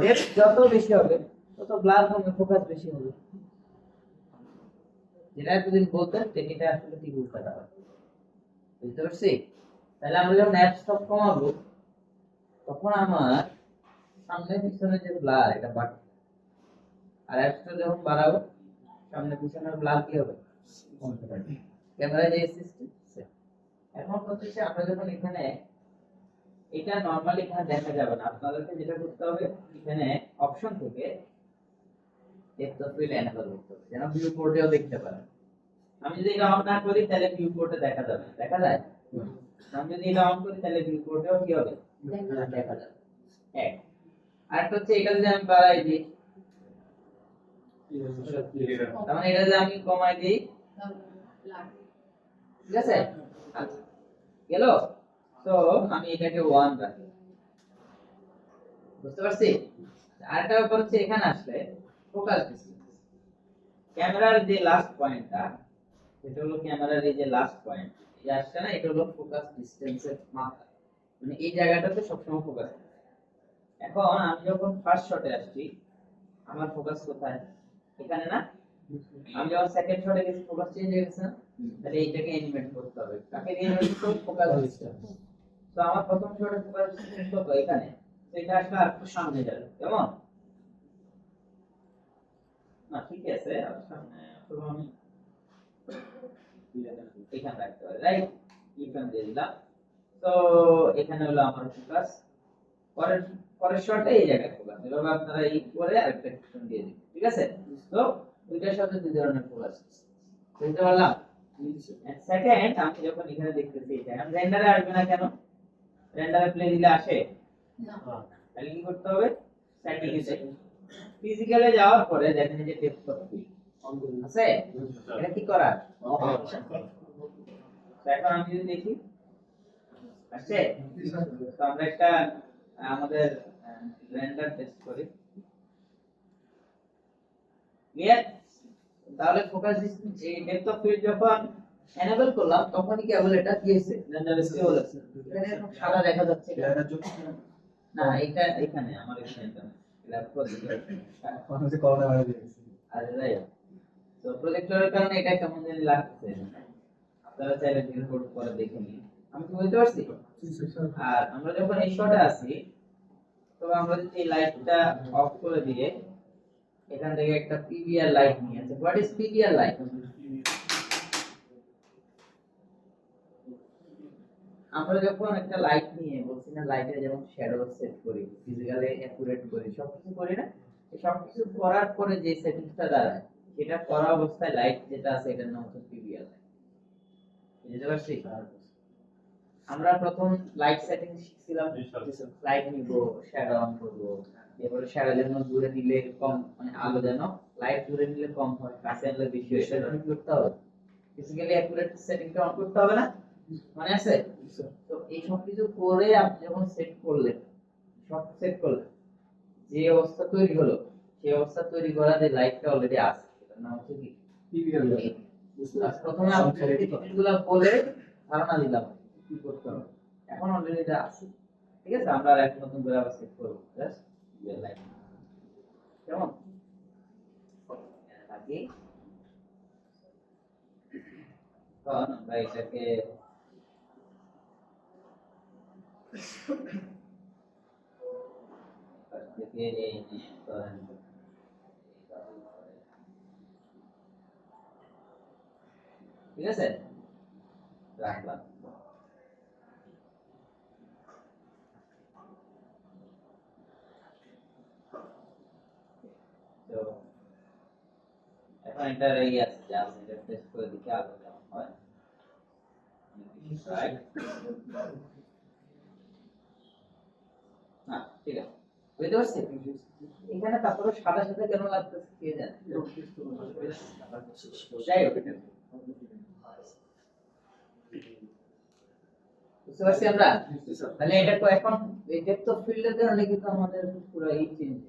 ডেপথ যত বেশি হবে তত ব্লাড কমবে, ফোকাস বেশি হবে। যেটা এতদিন বলতেন এটা আসলে ঠিক উল্টাটা হয়। বুঝতে পারছি? তাহলে আমরা যখন অ্যাপ স্টপ কমাবো তখন আমার সামনে পিছনে যে ব্লার এটা বাড়বে, আর অ্যাপ স্টপ যখন বাড়াবো সামনে পিছনের ব্লার কি হবে? কমতে থাকবে। ক্যামেরা যে সিস্টেম এখন হচ্ছে আমরা যখন এখানে এটা নরমালি এখানে দেখা যাবে না, আপনাদেরকে যেটা করতে হবে এখানে অপশন থেকে ডেপথ অফ ফিল্ড এনেবল করতে হবে যেন ভিউ পোর্টেও দেখতে পারেন। আমি যদি এটা অন না করি তাহলে ভিউ পোর্টে দেখা যাবে না, দেখা যায়? আমি যদি এটা অন করি তাহলে ভিউ পোর্টেও কি হবে? দেখা যাবে। এক আরেকটা হচ্ছে এটা যদি আমি বাড়াই দিই, তার মানে এটা যদি আমি কমাই দিই, ঠিক আছে? আচ্ছা গেল। তো আমি এটাকে 1 রাখি। বুঝতে পারছি? আরেকটা ব্যাপার হচ্ছে এখানে আসলে ফোকাস ডিসটেন্স, ক্যামেরার যে লাস্ট পয়েন্টটা, এটা হলো ক্যামেরার এই যে লাস্ট পয়েন্ট, এই আসছে না, এটা হলো ফোকাস ডিসটেন্সের মাত্রা, মানে এই জায়গাটাতে সবসময় ফোকাস। এখন আমি যখন ফার্স্ট শটে আসছি আমার ফোকাস কোথায়? এখানে না? আমি যখন সেকেন্ড শটে গেছি ফোকাস চেঞ্জ হয়ে গেছে না? তাহলে এইটাকে অ্যানিমেট করতে হবে। কাকে অ্যানিমেট করতে হবে? Focus distance. তো আমার প্রথম শটে ফোকাস ডিসটেন্স কত? এখানে। তো এটা আসলে আরেকটু সামনে যাবে, কেমন? না ঠিক আছে, আর সামনে অথবা আমি এখানে রাখতে পারি, রাইট? এখানে দিয়ে দিলাম। তো এখানে হলো আমার ফোকাস, পরের পরের শটে এই জায়গায় ফোকাস। এভাবে আপনারা এই করে আরেকটা অপশন দিয়ে দিন, ঠিক আছে? তো দুইটার সাথে দুই ধরনের ফোকাস বুঝতে পারলাম। সেকেন্ড আমি যখন এখানে দেখতেছি এটা আমি রেন্ডারে আসবে না কেন? রেন্ডারে প্লে দিলে আসে না, তাহলে কি করতে হবে? সেটিং এ ফিজিক্যালে যাওয়ার পরে দেখেন যে ডেপথ অফ ফিল্ড আছে, এটা কি করা? তো এখন আমি যদি দেখি আসছে, তো আমরা একটা আমাদের রেন্ডার টেস্ট করি। ক্লিয়ার? তাহলে ফোকাস ডিসটেন্স এই ডেপথ অফ ফিল্ড যখন এনেবল করলাম তখনই কেবল এটা কি হয়েছে? রেন্ডার স্কেল হচ্ছে। এখানে এরকম সাদা দেখা যাচ্ছে না, এটা এখানে আমার এখানে এটা প্রজেক্টর করোনা ভাইরাস আরে ভাই, তো প্রজেক্টরের কারণে এটা কেমন জানি লাগছে, আপনারা চাইলে রিপোর্ট করে দেখে নিন। আমি কি বলতে পারছি? আর আমরা যখন এই শটে আছি তো আমরা যদি এই লাইটটা অফ করে দিয়ে এখান থেকে একটা পিভিআর লাইট নিয়ে আসি। What is PVR light? আমরা যখন একটা লাইট নিয়ে বলছি না লাইটে যেমন শ্যাডো সেট করি, ফিজিক্যালি অ্যাকুরেট করি, সবকিছু করি না, এই সবকিছু করার পরে যে সেটিংসটা দাঁড়ায় সেটা করা অবস্থায় লাইট যেটা আছে এটার নাম হচ্ছে পিভিআর লাইট। বুঝতে পারছি? আমরা প্রথম লাইট সেটিং শিখছিলাম, লাইট নিব, শ্যাডো অন করব, এরপরে শ্যাডো যেন দূরে দিলে কম, মানে আলো যেন লাইট দূরে দিলে কম হয়, কাছে আনলে বেশি হয়, সেটা কি করতে হবে? ফিজিক্যালি অ্যাকুরেট সেটিংটা অন করতে হবে না? মানে আছে? তো এই সব কিছু করে আপনি যখন সেট করলেন, সব সেট করলেন, যে অবস্থা তৈরি হলো সেই অবস্থা তৈরি করা যে লাইটটা অলরেডি আছে এটার নাম হচ্ছে কি? PVR light. প্রথমে আমি সেটিংগুলো বলে ধারণা দিলাম কি করতে হবে, এখন অলরেডি এটা আছে, ঠিক আছে? আমরা আর এক নতুন করে আবার সেট করব জাস্ট পিভিআর লাইট, কেমন? থাকি তখন আমরা এটাকে থেকে এই ধরেন ঠিক আছে রাখলাম। তো এখন এটা এই আছে যা আছে এটা টেস্ট করে দেখি আলো কেমন হয়। রাইট, না ঠিক আছে, বুঝতে পারছি? এখানে তারপরে সাদা সাদা কেন লাগতেছে কে জানে। যাই হোক, বুঝতে পারছি আমরা? তাহলে এটা এখন এই ডেপথ অফ ফিল্ডের কারণে কিন্তু আমাদের পুরো এই চেঞ্জ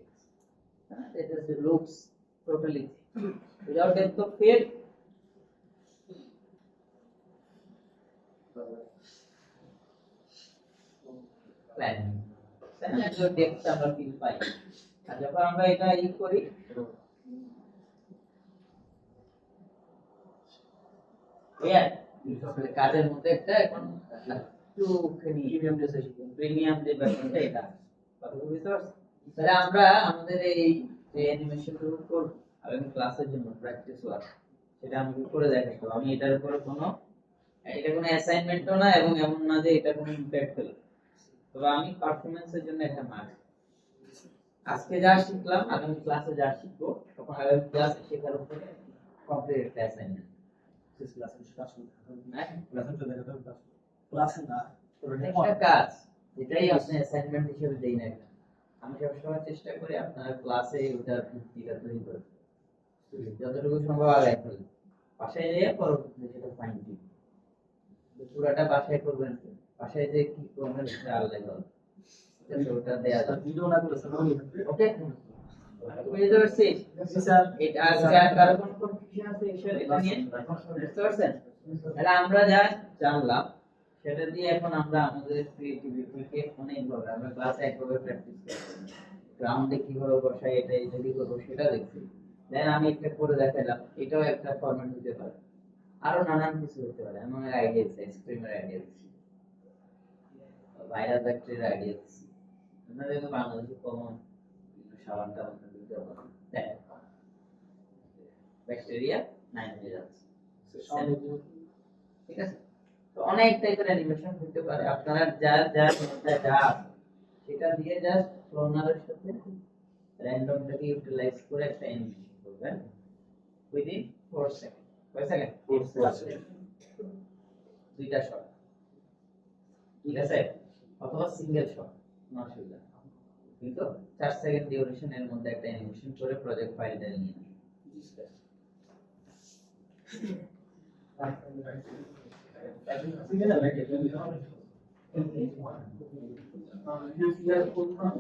হ্যাঁ এটা যে looks totally without depth of field planning তাই না তো ডেপথ আমরা ফিল পাই আর যখন আমরা এটা করি কাজের মধ্যে একটা এখন একটুখানি প্রিমিয়াম যে ব্যাপারটা এটা কথা বুঝতে পারছো তাহলে আমরা আমাদের এই যে অ্যানিমেশন গুলো করব আগামী ক্লাসের জন্য প্র্যাকটিস ওয়ার্ক সেটা আমি করে দেখাবো আমি এটার উপরে এটা কোনো অ্যাসাইনমেন্টও না এবং এমন না যে এটা কোনো ইমপ্যাক্ট ফেলে তবে আমি পারফরম্যান্সের জন্য একটা মার্ক আজকে যা শিখলাম আগামী ক্লাসে যা শিখবো তখন আগামী ক্লাসে শেখার উপরে কমপ্লিট একটা অ্যাসাইনমেন্ট একটা কাজ এটাই আপনি অ্যাসাইনমেন্ট হিসেবে দেই না কেন? আমি সবসময় চেষ্টা করি আপনার ক্লাসে ওটার ভিত্তিটা তৈরি করে যতটুকু সম্ভব আগে ফেলি বাসায় যেয়ে পরবর্তীতে সেটা ফাইন দিই পুরাটা বাসায় করবেন বাসায় যে কি করবেন সেটা আলাদা হবে ওটা দেয়া যাবে ওকে বুঝতে পারছিস এটা আজকে আর কারো কোনো কনফিউশন আছে এটা নিয়ে বুঝতে পারছেন তাহলে আমরা যা জানলাম সেটা দিয়ে এখন আমরা আমাদের ক্রিয়েটিভিটিকে অনেকভাবে আমরা ক্লাসে একভাবে প্র্যাকটিস করছি গ্রাউন্ডে কিভাবে বসাই এটা যদি করবো সেটা দেখছি দেন আমি একটা করে দেখালাম এটাও একটা ফরম্যাট হতে পারে আরো নানান কিছু হতে পারে আমার আইডিয়া আছে এক্সপেরিমেন্ট আইডিয়া আছে ভাইরাস ব্যাকটেরিয়ার আইডিয়া আছে আপনাদের বাংলাদেশে কমন সাবানটা আমাদের দিতে হবে ব্যাকটেরিয়া 9 হয়ে যাচ্ছে ঠিক আছে তো অনেক টাইপের অ্যানিমেশন হতে পারে আপনারা যা সেটা দিয়ে জাস্ট ক্লোনারের সাথে র্যান্ডমটাকে ইউটিলাইজ করে একটা অ্যানিমেশন করবেন উইদিন 4 সেকেন্ড কয় সেকেন্ড 4 সেকেন্ড দুইটা শট ঠিক আছে অথবা সিঙ্গেল শট না অসুবিধা কিন্তু 4 সেকেন্ড ডিউরেশন এর মধ্যে একটা অ্যানিমেশন করে প্রজেক্ট ফাইলটা নিয়ে আসুন